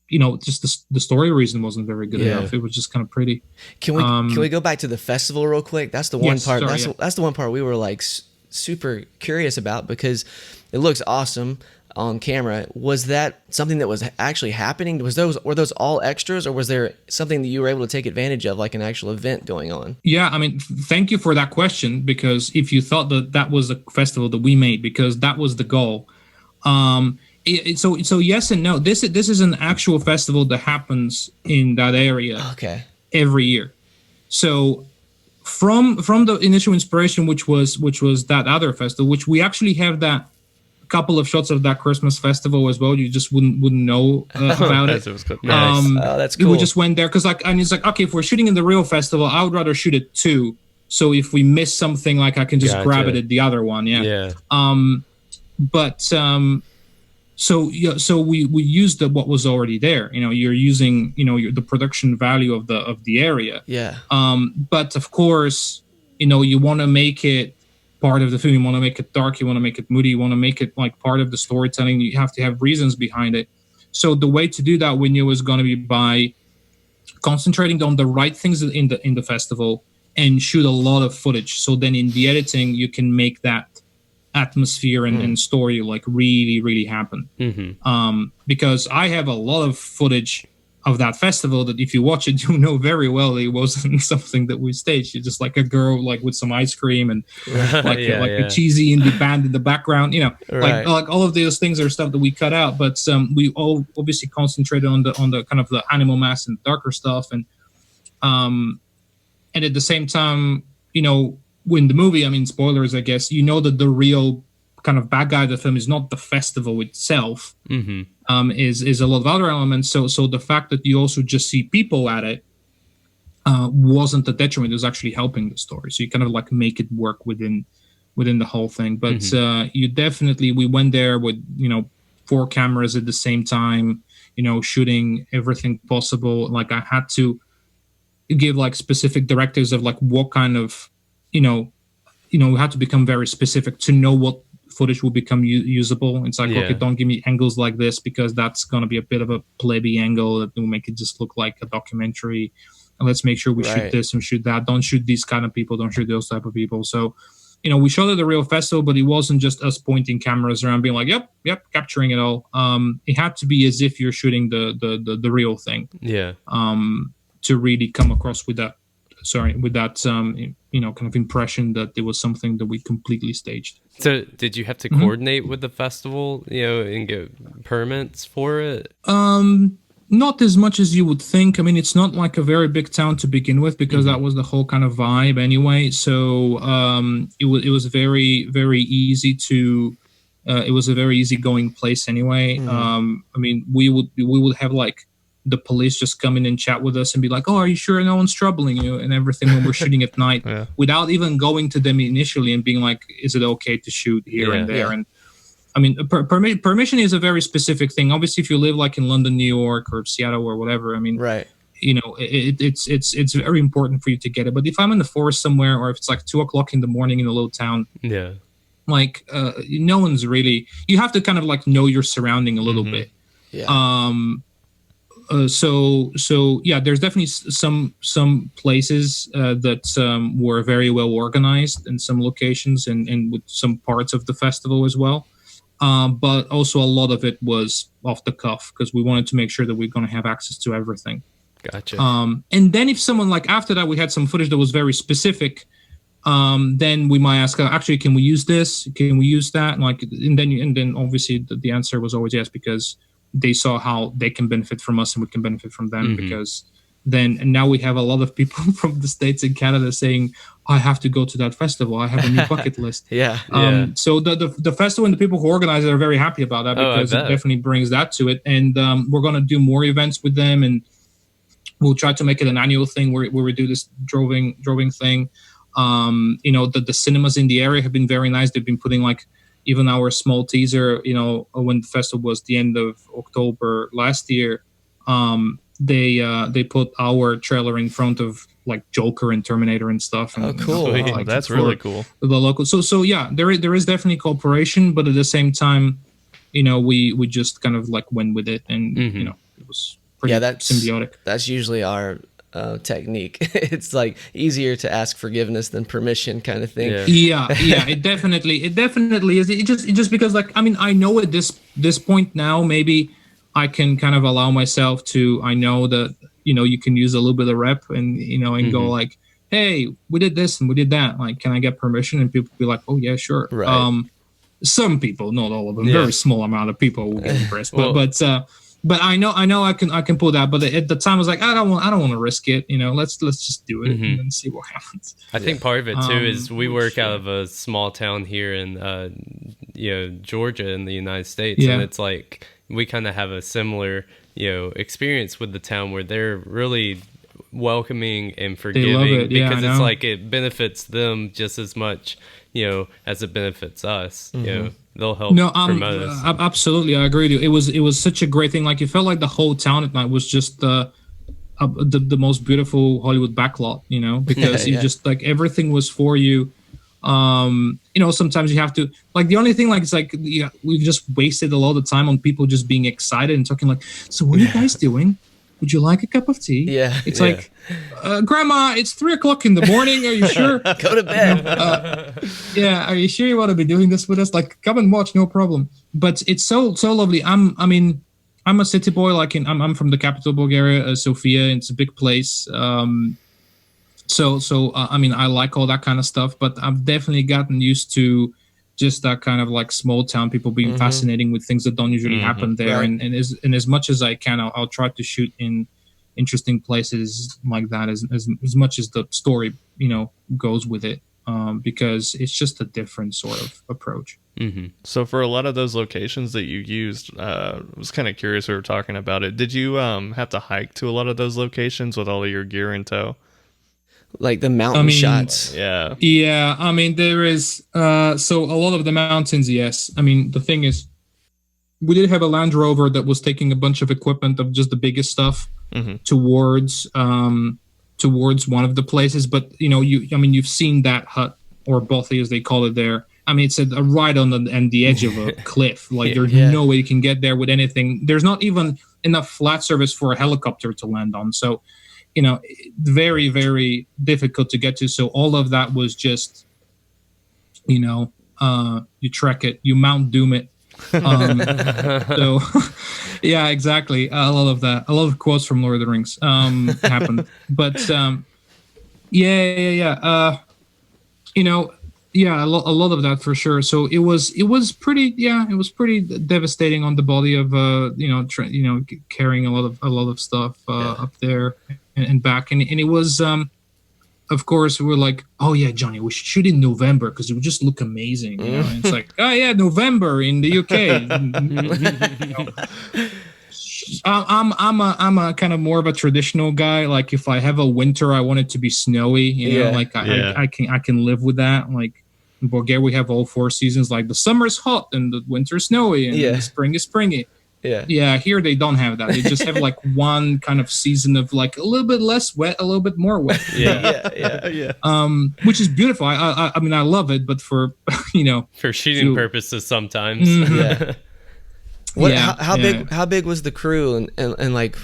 just the story reason wasn't very good enough. It was just kind of pretty. Can we go back to the festival real quick? That's the one part. Sorry, that's the one part we were like super curious about, because it looks awesome on camera. Was that something that was actually happening? Were those all extras, or was there something that you were able to take advantage of, like an actual event going on? Yeah, I mean, thank you for that question, because if you thought that was a festival that we made, because that was the goal. So yes and no. This is an actual festival that happens in that area. Okay. Every year. So from the initial inspiration, which was that other festival, which we actually have that couple of shots of that Christmas festival as well. You just wouldn't know about it. Nice. That's cool. We just went there because and it's like, okay, if we're shooting in the real festival, I would rather shoot it too. So if we miss something, like I can just grab it at the other one. Yeah. So we used what was already there. You're using the production value of the area. Yeah. But of course, you want to make it part of the film. You want to make it dark. You want to make it moody. You want to make it like part of the storytelling. You have to have reasons behind it. So the way to do that, we knew, was going to be by concentrating on the right things in the festival and shoot a lot of footage. So then in the editing, you can make that atmosphere and story like really, really happen. Because I have a lot of footage of that festival that if you watch it, you know very well it wasn't something that we staged. It's just like a girl like with some ice cream and a cheesy indie band in the background. Like all of those things are stuff that we cut out. But we all obviously concentrated on the kind of the animal mass and darker stuff. And at the same time, in the movie, spoilers, I guess, that the real kind of bad guy of the film is not the festival itself, is a lot of other elements. So the fact that you also just see people at it wasn't a detriment. It was actually helping the story. So you kind of like make it work within the whole thing. But we went there with 4 cameras at the same time, shooting everything possible. Like I had to give like specific directives of like what kind of we had to become very specific to know what footage will become usable. It's like, okay, don't give me angles like this, because that's going to be a bit of a plebby angle that will make it just look like a documentary. And let's make sure we shoot this and shoot that. Don't shoot these kind of people. Don't shoot those type of people. So, we shot at the real festival, but it wasn't just us pointing cameras around being like, yep, capturing it all. It had to be as if you're shooting the real thing. Yeah. To really come across with that kind of impression that it was something that we completely staged. So did you have to coordinate with the festival, and get permits for it? Not as much as you would think. It's not like a very big town to begin with, because that was the whole kind of vibe anyway. So it was very, very easy to. It was a very easygoing place anyway. We would have like the police just come in and chat with us and be like, "Oh, are you sure no one's troubling you?" and everything when we're shooting at night, without even going to them initially and being like, "Is it okay to shoot here and there?" And I mean, permission is a very specific thing. Obviously, if you live like in London, New York, or Seattle, or whatever, I mean, you know, it's very important for you to get it. But if I'm in the forest somewhere, or if it's like 2:00 in the morning in a little town, like no one's really. You have to kind of like know your surrounding a little bit. So yeah, there's definitely some places that were very well organized in some locations and with some parts of the festival as well. But also a lot of it was off the cuff because we wanted to make sure that we're going to have access to everything. Gotcha. And then if someone like after that, we had some footage that was very specific. Then we might ask, actually, can we use this? Can we use that? And then obviously the answer was always yes, because they saw how they can benefit from us and we can benefit from them. Because then and now we have a lot of people from the States and Canada saying, I have to go to that festival. I have a new bucket list. So the festival and the people who organize it are very happy about that because it definitely brings that to it. And we're going to do more events with them, and we'll try to make it an annual thing where we do this droving thing. You know, the cinemas in the area have been very nice. They've been putting like even our small teaser, you know, when the festival was the end of October last year, they put our trailer in front of like Joker and Terminator and stuff. And, cool. Like, that's really cool. The local. So yeah, there is definitely cooperation, but at the same time, you know, we just kind of like went with it, and you know, it was pretty symbiotic. That's usually our technique. It's like easier to ask forgiveness than permission, kind of thing. Yeah. It definitely is. It just because like I mean I know at this point now maybe I can kind of allow myself to. I know that you know you can use a little bit of rep and you know and go like, hey, we did this and we did that. Like, can I get permission? And people be like, oh yeah, sure. Right. Some people, not all of them. Very small amount of people will get impressed. But I know I can pull that. But at the time, I was like, I don't want to risk it. You know, let's just do it and then see what happens. I think part of it too is we work out of a small town here in you know, Georgia in the United States, and it's like we kind of have a similar you know experience with the town where they're really welcoming and forgiving because it's like it benefits them just as much you know as it benefits us. You know. They'll help promote us. Absolutely, I agree with you. It was such a great thing. Like, you felt like the whole town at night was just the most beautiful Hollywood backlot, you know, because you just like everything was for you. You know, sometimes you have to like the only thing like it's like we've just wasted a lot of time on people just being excited and talking like, so what are you guys doing? Would you like a cup of tea? It's like, Grandma, it's 3:00 in the morning. Are you sure? Go to bed. Are you sure you want to be doing this with us? Like, come and watch, no problem. But it's so lovely. I'm a city boy. Like, I'm from the capital of Bulgaria, Sofia. It's a big place. So I mean, I like all that kind of stuff. But I've definitely gotten used to just that kind of like small town people being fascinating with things that don't usually happen there. Right. And as much as I can, I'll try to shoot in interesting places like that as much as the story, you know, goes with it. Because it's just a different sort of approach. So for a lot of those locations that you used, I was kind of curious, we were talking about it. Did you have to hike to a lot of those locations with all of your gear in tow? Like the mountain shots. Yeah. I mean, there is, so a lot of the mountains, yes. I mean, the thing is, we did have a Land Rover that was taking a bunch of equipment of just the biggest stuff towards one of the places. But, you know, you've seen that hut, or bothy as they call it there. I mean, it's right on the edge of a cliff. Like, there's no way you can get there with anything. There's not even enough flat surface for a helicopter to land on. So, you know, very, very difficult to get to. So all of that was just, you know, you trek it, you Mount Doom it. So, yeah, exactly. A lot of that. A lot of quotes from Lord of the Rings happened. But, you know, a lot of that for sure. So it was pretty devastating on the body of carrying a lot of stuff up there and back, and it was of course we were like, oh yeah, Johnny, we should shoot in November because it would just look amazing, you know. And it's like, oh yeah, November in the UK. I'm a kind of more of a traditional guy. Like if I have a winter, I want it to be snowy. You know, like I can live with that. Like in Bulgaria, we have all 4 seasons. Like the summer's hot and the winter's snowy and the spring is springy. Yeah. Here they don't have that. They just have like one kind of season of like a little bit less wet, a little bit more wet. Which is beautiful. I mean, I love it, but for for shooting purposes, sometimes. How big was the crew and like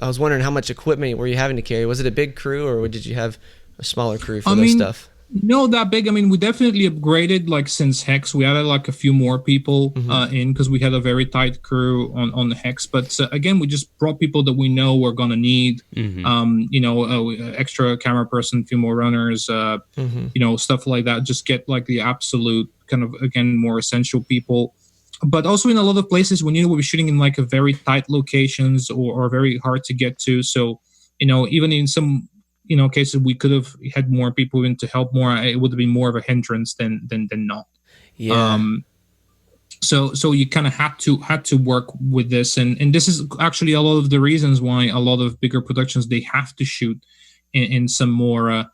I was wondering how much equipment were you having to carry? Was it a big crew or did you have a smaller crew for this stuff? No, that big. I mean, we definitely upgraded. Like since Hex, we added like a few more people in because we had a very tight crew on the Hex. But again, we just brought people that we know we're gonna need. Extra camera person, a few more runners, stuff like that. Just get like the absolute kind of again more essential people. But also in a lot of places, we knew we were shooting in like a very tight locations or very hard to get to. So even in some cases we could have had more people in to help more. It would have been more of a hindrance than not. So you kind of had to work with this, and this is actually a lot of the reasons why a lot of bigger productions they have to shoot in some more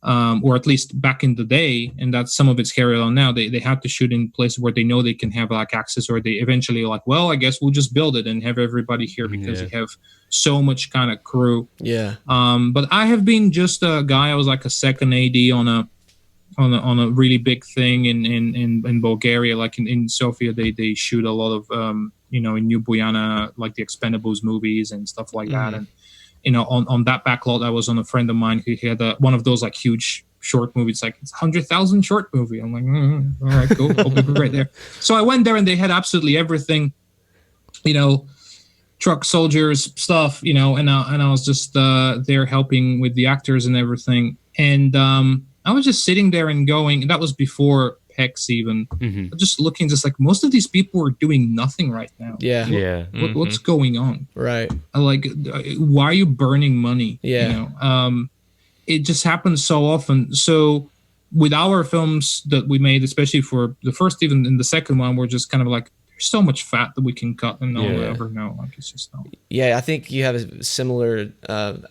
or at least back in the day, and that's some of it's carried on now. They have to shoot in places where they know they can have like access, or they eventually like, well, I guess we'll just build it and have everybody here because they have so much kind of crew. But I have been just a guy. I was like a second AD on a really big thing in Bulgaria, like in Sofia. They shoot a lot of in New Buyana, like the Expendables movies and stuff like that. And on that backlot, I was on a friend of mine who had one of those like huge short movies. Like it's 100,000 short movie. I'm like, all right, cool. I'll be right there. So I went there and they had absolutely everything, truck soldiers stuff, and I was just there helping with the actors and everything. And I was just sitting there and going, and that was before Hex even, just looking, just like most of these people are doing nothing right now. What's going on? Right. Like, why are you burning money? It just happens so often. So with our films that we made, especially for the first, even in the second one, we're just kind of like, there's so much fat that we can cut and no one will ever know. Like it's just no. I think you have a similar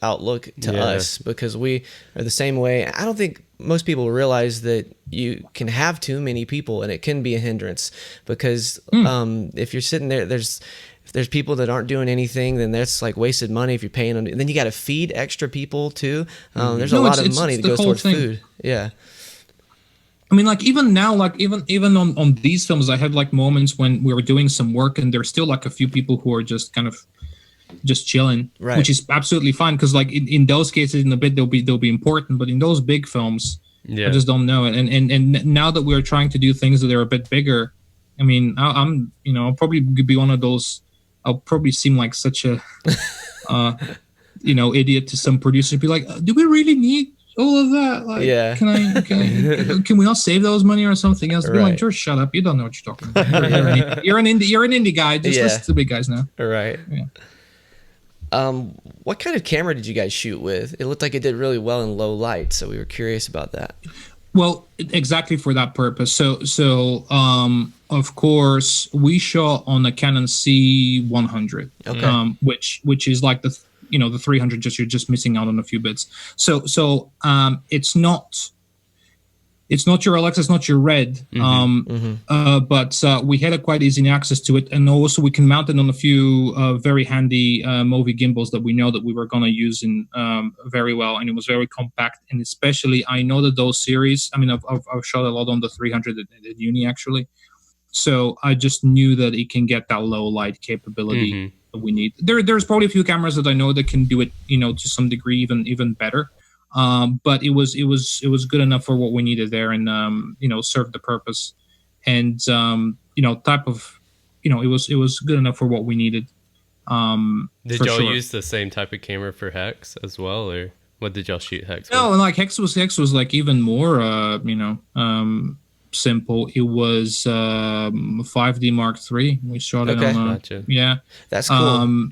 outlook to us because we are the same way. I don't think most people realize that you can have too many people and it can be a hindrance because if you're sitting there, if there's people that aren't doing anything, then that's like wasted money if you're paying them. And then you got to feed extra people too. There's a lot of money that goes towards food. I mean, like even now, like even on these films, I had like moments when we were doing some work and there's still like a few people who are just kind of just chilling, which is absolutely fine because like in those cases, in a bit they'll be important, but in those big films, I just don't know it. And now that we're trying to do things that are a bit bigger, I mean, I'll probably be one of those. I'll probably seem like such a idiot to some producer. Be like, do we really need all of that? Like, can we all save those money or something else? Be like, George, shut up. You don't know what you're talking about. You're an indie guy. Just listen to the big guys now. Right. Yeah. What kind of camera did you guys shoot with? It looked like it did really well in low light, so we were curious about that. Well, exactly for that purpose. So of course, we shot on a Canon C100, which is like the 300. You're just missing out on a few bits. So it's not your Alexa, it's not your Red, but we had a quite easy access to it, and also we can mount it on a few very handy Movi gimbals that we know that we were going to use in very well, and it was very compact. And especially, I know that those series, I mean, I've shot a lot on the 300 at uni actually, so I just knew that it can get that low light capability that we need. There's probably a few cameras that I know that can do it, to some degree, even better. But it was good enough for what we needed there, and served the purpose, and type of, it was good enough for what we needed. Did y'all use the same type of camera for Hex as well, or what did y'all shoot Hex with? No, and like Hex was like even more simple. It was 5D Mark III. We shot it on that's cool.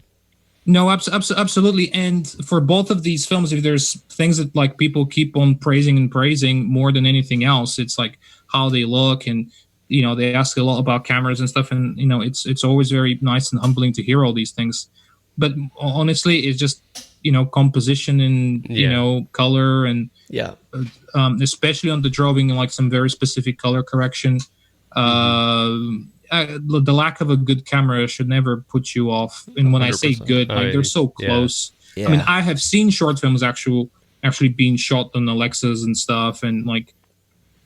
No, absolutely. And for both of these films, if there's things that like people keep on praising more than anything else, it's like how they look and they ask a lot about cameras and stuff, and it's always very nice and humbling to hear all these things. But honestly, it's just composition and color, and especially on the drawing, and like some very specific color correction. The lack of a good camera should never put you off. And when 100%. I say good, like they're so close. Yeah. I mean, I have seen short films actually being shot on Alexas and stuff, and like,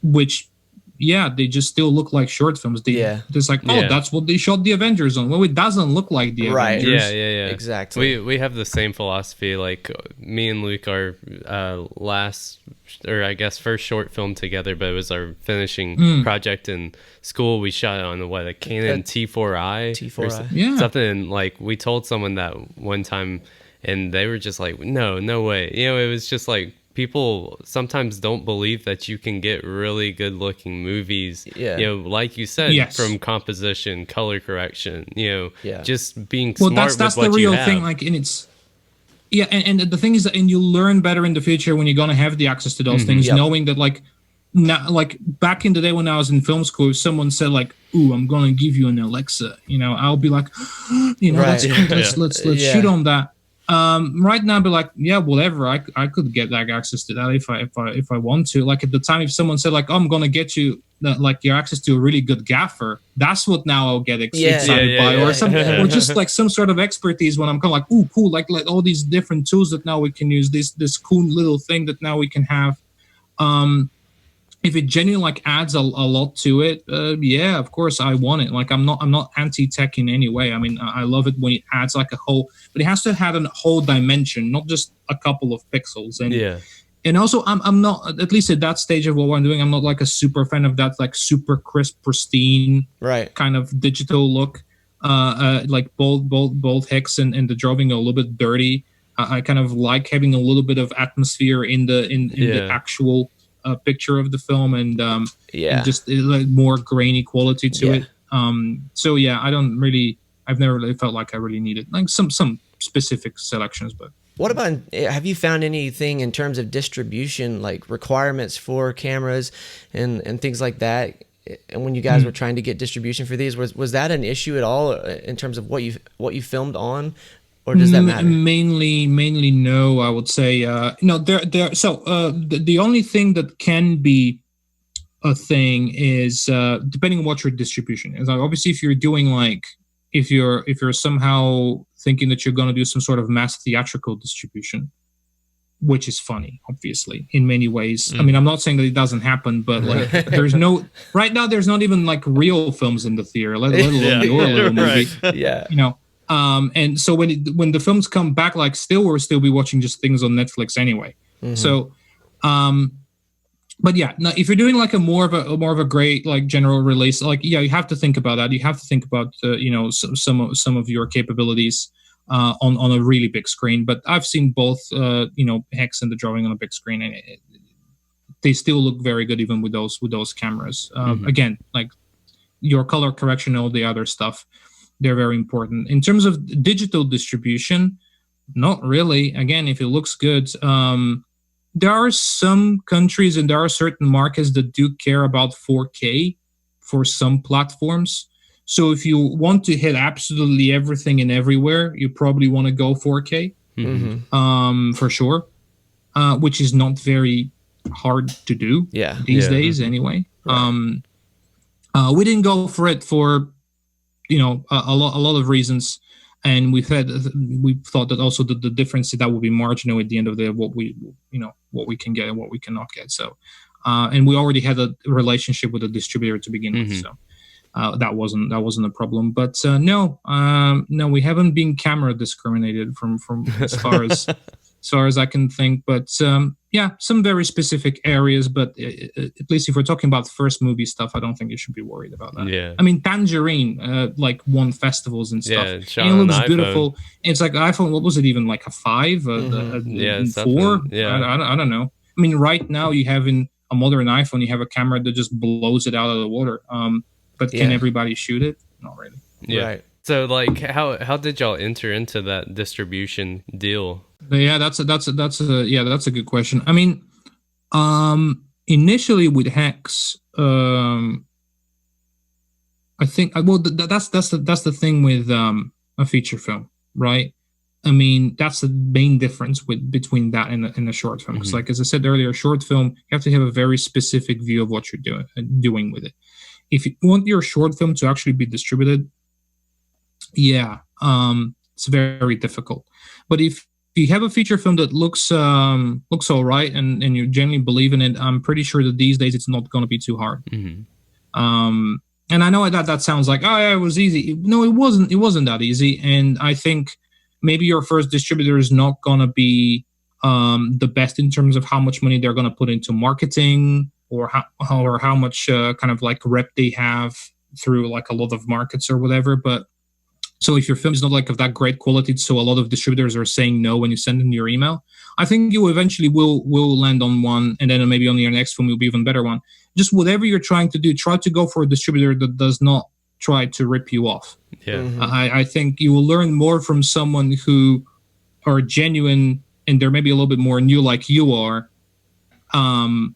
which, they just still look like short films. It's like, that's what they shot the Avengers on. Well, it doesn't look like the Avengers. Yeah. Exactly. We have the same philosophy. Like, me and Luke, our first short film together, but it was our finishing project in school. We shot it on a Canon T4i, something. And like, we told someone that one time, and they were just like, no way. It was just like, people sometimes don't believe that you can get really good looking movies, like you said, from composition, color correction, just being smart that's with what the real you have. thing. Like, and it's, and the thing is that, and you learn better in the future when you're going to have the access to those things, knowing that like, now, like back in the day when I was in film school, if someone said like, "Ooh, I'm going to give you an Alexa," I'll be like, that's cool. Let's shoot on that. Right now, I'd be like, whatever. I could get like access to that if I want to. Like at the time, if someone said like, "Oh, I'm gonna get you like your access to a really good gaffer," that's what now I'll get excited by, or just like some sort of expertise when I'm kind of like, "Ooh, cool!" Like all these different tools that now we can use. This cool little thing that now we can have. If it genuinely like adds a lot to it, of course I want it. Like I'm not anti-tech in any way. I mean, I love it when it adds like a whole, but it has to have a whole dimension, not just a couple of pixels. And also I'm not, at least at that stage of what I'm doing, I'm not like a super fan of that like super crisp, pristine kind of digital look. Like both Hex and the drawing are a little bit dirty. I kind of like having a little bit of atmosphere in the actual picture of the film, and just like more grainy quality to it. I've never really felt like I really needed like some specific selections. But what about, have you found anything in terms of distribution, like requirements for cameras and things like that? And when you guys were trying to get distribution for these, was that an issue at all in terms of what you filmed on? Or does that matter? Mainly no, I would say. The only thing that can be a thing is depending on what your distribution is. Obviously, if you're doing like, if you're somehow thinking that you're going to do some sort of mass theatrical distribution, which is funny, obviously, in many ways. I mean, I'm not saying that it doesn't happen, but like, right now, there's not even like real films in the theater, let alone your little movie. And so when the films come back, like we'll still be watching just things on Netflix anyway. So, but now if you're doing like a more of a great like general release, like you have to think about that. You have to think about some of your capabilities on a really big screen. But I've seen both Hex and the drawing on a big screen, and they still look very good even with those cameras. Again, like your color correction, all the other stuff. They're very important. In terms of digital distribution, not really. Again, if it looks good, there are some countries and there are certain markets that do care about 4K for some platforms. So if you want to hit absolutely everything and everywhere, you probably want to go 4K, for sure, which is not very hard to do these days anyway. We didn't go for it for a lot of reasons, and we thought that also the difference that would be marginal at the end of the day, what we can get and what we cannot get. So and we already had a relationship with a distributor to begin with, so that wasn't a problem. But no, we haven't been camera discriminated from as far as I can think. But some very specific areas. But at least if we're talking about first movie stuff, I don't think you should be worried about that. Yeah. I mean, Tangerine like won festivals and stuff. And it looks beautiful. It's like iPhone. What was it even, like a 5? A 4? I don't know. I mean, right now you have in a modern iPhone, you have a camera that just blows it out of the water. But can everybody shoot it? Not really. Yeah. Right. So, like, how did y'all enter into that distribution deal? Yeah, that's a good question. I mean, initially with Hex, I think well that's the thing with a feature film, right? I mean, that's the main difference between that and a short film. Because, like as I said earlier, a short film, you have to have a very specific view of what you're doing with it. If you want your short film to actually be distributed, it's very difficult. But if you have a feature film that looks all right and you genuinely believe in it, I'm pretty sure that these days it's not going to be too hard. And I know that sounds like, oh yeah, it was easy. No, it wasn't. It wasn't that easy. And I think maybe your first distributor is not going to be the best in terms of how much money they're going to put into marketing or how much kind of like rep they have through like a lot of markets or whatever. But so if your film is not like of that great quality, so a lot of distributors are saying no when you send them your email, I think you eventually will land on one, and then maybe on your next film will be even better one. Just whatever you're trying to do, try to go for a distributor that does not try to rip you off. Yeah. I think you will learn more from someone who are genuine and they're maybe a little bit more new like you are. And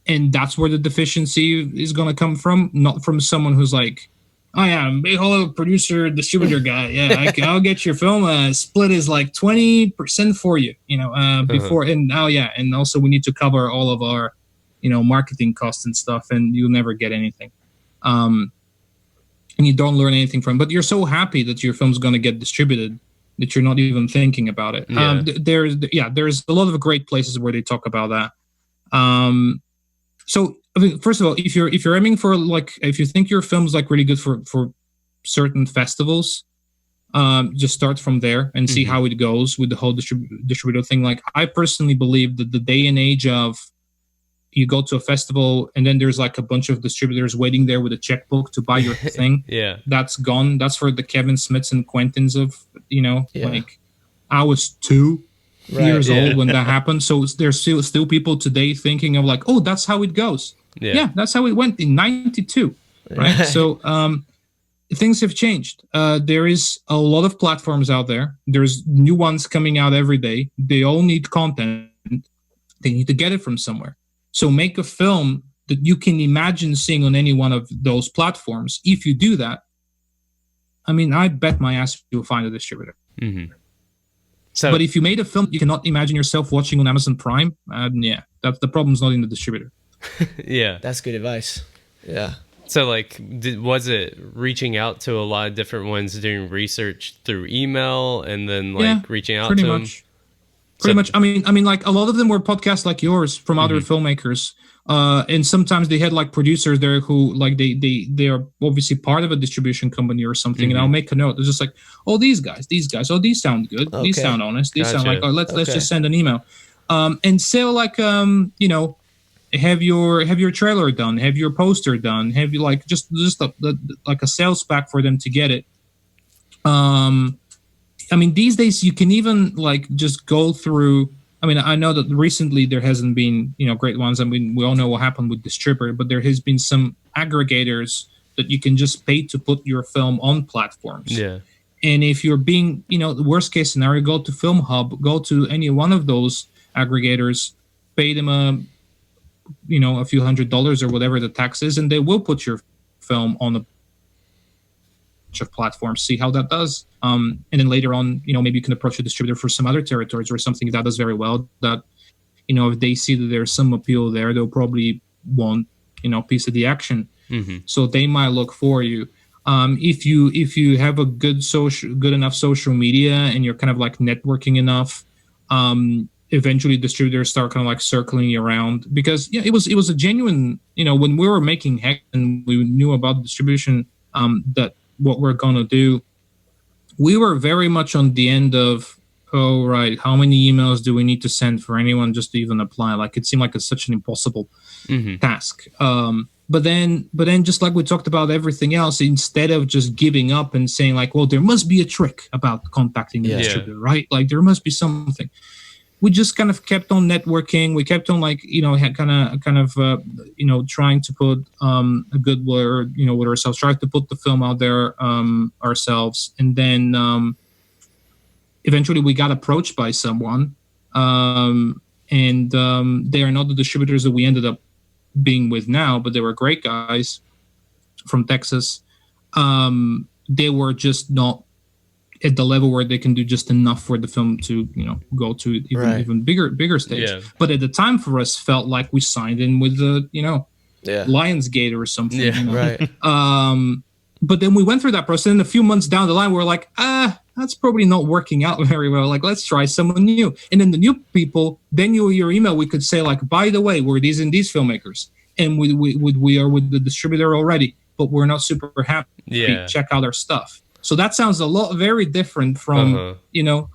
that's where the deficiency is going to come from, not from someone who's like, oh yeah, I'm a big whole producer, distributor guy. Yeah, I'll get your film. Split is like 20% for you, before. And and also we need to cover all of our, marketing costs and stuff, and you'll never get anything. And you don't learn anything from it. But you're so happy that your film's going to get distributed that you're not even thinking about it. Yeah. There's a lot of great places where they talk about that. So I mean, first of all, if you're aiming for if you think your film's like really good for certain festivals, just start from there and see how it goes with the whole distributor thing. Like I personally believe that the day and age of you go to a festival and then there's like a bunch of distributors waiting there with a checkbook to buy your thing. Yeah, that's gone. That's for the Kevin Smiths and Quentins of like I was 2 years old when that happened. So there's still people today thinking of like, oh, that's how it goes. Yeah, that's how it went in 92. Right. So things have changed. There is a lot of platforms out there. There's new ones coming out every day. They all need content. They need to get it from somewhere. So make a film that you can imagine seeing on any one of those platforms. If you do that, I mean, I bet my ass you'll find a distributor. So, but if you made a film you cannot imagine yourself watching on Amazon Prime, that's the problem's not in the distributor. Yeah, that's good advice. Yeah. So, like, was it reaching out to a lot of different ones, doing research through email, and then reaching out to them? Pretty much. I mean, like a lot of them were podcasts like yours from other filmmakers, and sometimes they had like producers there who like they are obviously part of a distribution company or something. And I'll make a note. It's just like, oh, these guys. Oh, these sound good. Okay. These sound honest. These sound like, oh, let's just send an email, and say like have your trailer done, have your poster done, have you like just like a sales pack for them to get it. I mean, these days you can even like just go through. I mean, I know that recently there hasn't been, great ones. I mean, we all know what happened with Distributor, but there has been some aggregators that you can just pay to put your film on platforms. Yeah. And if you're being, the worst case scenario, go to Film Hub, go to any one of those aggregators, pay them a few $100s or whatever the tax is, and they will put your film on a of platforms, see how that does, and then later on maybe you can approach a distributor for some other territories or something that does very well, that if they see that there's some appeal there, they'll probably want piece of the action. So they might look for you. If you have a good enough social media and you're kind of like networking enough, eventually distributors start kind of like circling you around, because it was a genuine, when we were making Hex and we knew about distribution, that what we're going to do, we were very much on the end of, oh, right, how many emails do we need to send for anyone just to even apply? Like, it seemed like it's such an impossible task. But then just like we talked about everything else, instead of just giving up and saying like, well, there must be a trick about contacting the distributor, right? Like, there must be something. We just kind of kept on networking. We kept on like, trying to put a good word, with ourselves, trying to put the film out there ourselves. And then eventually we got approached by someone, and they are not the distributors that we ended up being with now, but they were great guys. from Texas. They were just not at the level where they can do just enough for the film to, go to even bigger stage. Yeah. But at the time, for us, felt like we signed in with the, Lionsgate or something. Yeah. Right. But then we went through that process, and a few months down the line, we're like, that's probably not working out very well. Like, let's try someone new. And then the new people, then your email, we could say, like, by the way, we're these and these filmmakers, and we are with the distributor already, but we're not super happy. Yeah. Check out our stuff. So that sounds a lot very different from,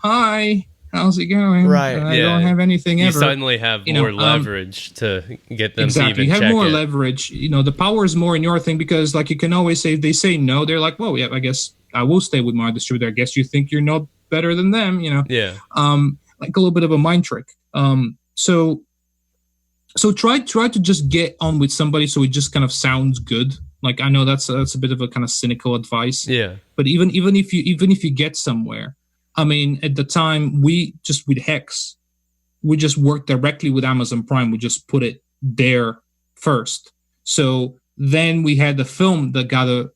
hi, how's it going? Right. I don't have anything you ever. suddenly have more leverage to get them exactly. to even You have check more it. leverage. The power is more in your thing, because like you can always say, if they say no, they're like, well, yeah, I guess I will stay with my distributor. I guess you think you're not better than them, Yeah. like a little bit of a mind trick. So try to just get on with somebody so it just kind of sounds good. Like, I know that's a bit of a kind of cynical advice. Yeah. But even if you get somewhere, I mean, at the time, we just with Hex, we just worked directly with Amazon Prime. We just put it there first. So then we had the film that got a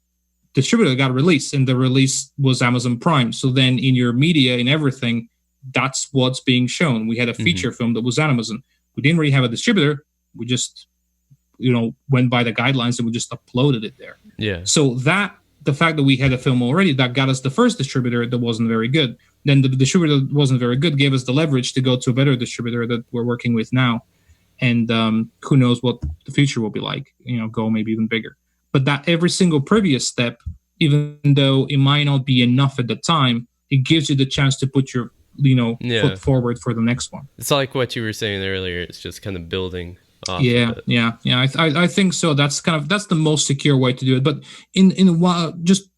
distributor, got released, and the release was Amazon Prime. So then in your media and everything, that's what's being shown. We had a feature film that was Amazon. We didn't really have a distributor. We just, went by the guidelines and we just uploaded it there. Yeah. So the fact that we had a film already, that got us the first distributor that wasn't very good. Then the distributor that wasn't very good gave us the leverage to go to a better distributor that we're working with now. And who knows what the future will be like, go maybe even bigger. But that every single previous step, even though it might not be enough at the time, it gives you the chance to put your, foot forward for the next one. It's like what you were saying earlier. It's just kind of building off Yeah, of it. yeah. I think so. That's the most secure way to do it. But in a while, just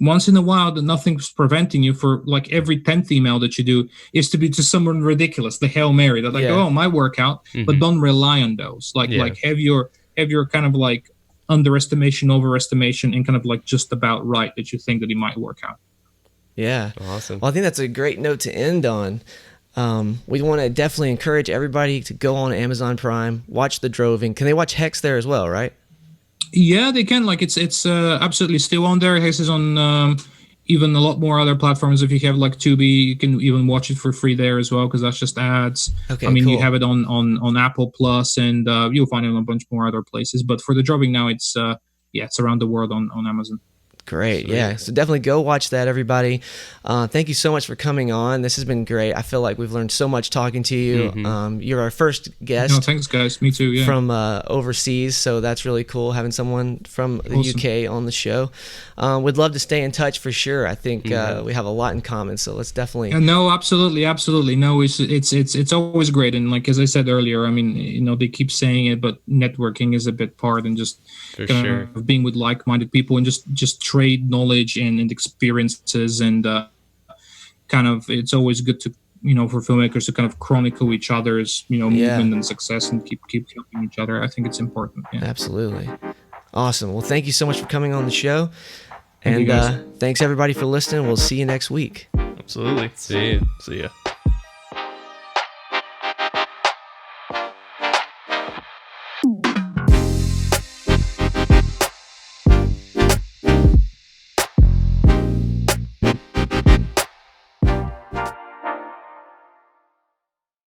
once in a while, that nothing's preventing you for like every 10th email that you do is to be to someone ridiculous, the Hail Mary, that like, oh, my workout, but don't rely on those. Like have your kind of like underestimation, overestimation, and kind of like just about right that you think that it might work out. Yeah. Awesome. Well, I think that's a great note to end on. We want to definitely encourage everybody to go on Amazon Prime, watch The Droving. Can they watch Hex there as well, right? Yeah, they can. Like it's absolutely still on there. Hex is on even a lot more other platforms. If you have like Tubi, you can even watch it for free there as well, because that's just ads. Okay, I mean, cool. you have it on Apple Plus, and you'll find it on a bunch more other places. But for The Droving now, it's around the world on Amazon. Great. Yeah. So definitely go watch that, everybody. Thank you so much for coming on. This has been great. I feel like we've learned so much talking to you. You're our first guest. No, thanks, guys. Me too. Yeah. From overseas. So that's really cool having someone from the UK on the show. We'd love to stay in touch for sure. I think we have a lot in common. So let's definitely. No, absolutely. No, it's always great. And like, as I said earlier, I mean, they keep saying it, but networking is a big part, and just of being with like-minded people and just trade knowledge and experiences, and kind of it's always good to for filmmakers to kind of chronicle each other's movement and success, and keep helping each other. I think it's important. Yeah. Absolutely. Awesome. Well, thank you so much for coming on the show, Thank you, and guys. thanks everybody for listening. We'll see you next week. Absolutely. See you. See ya.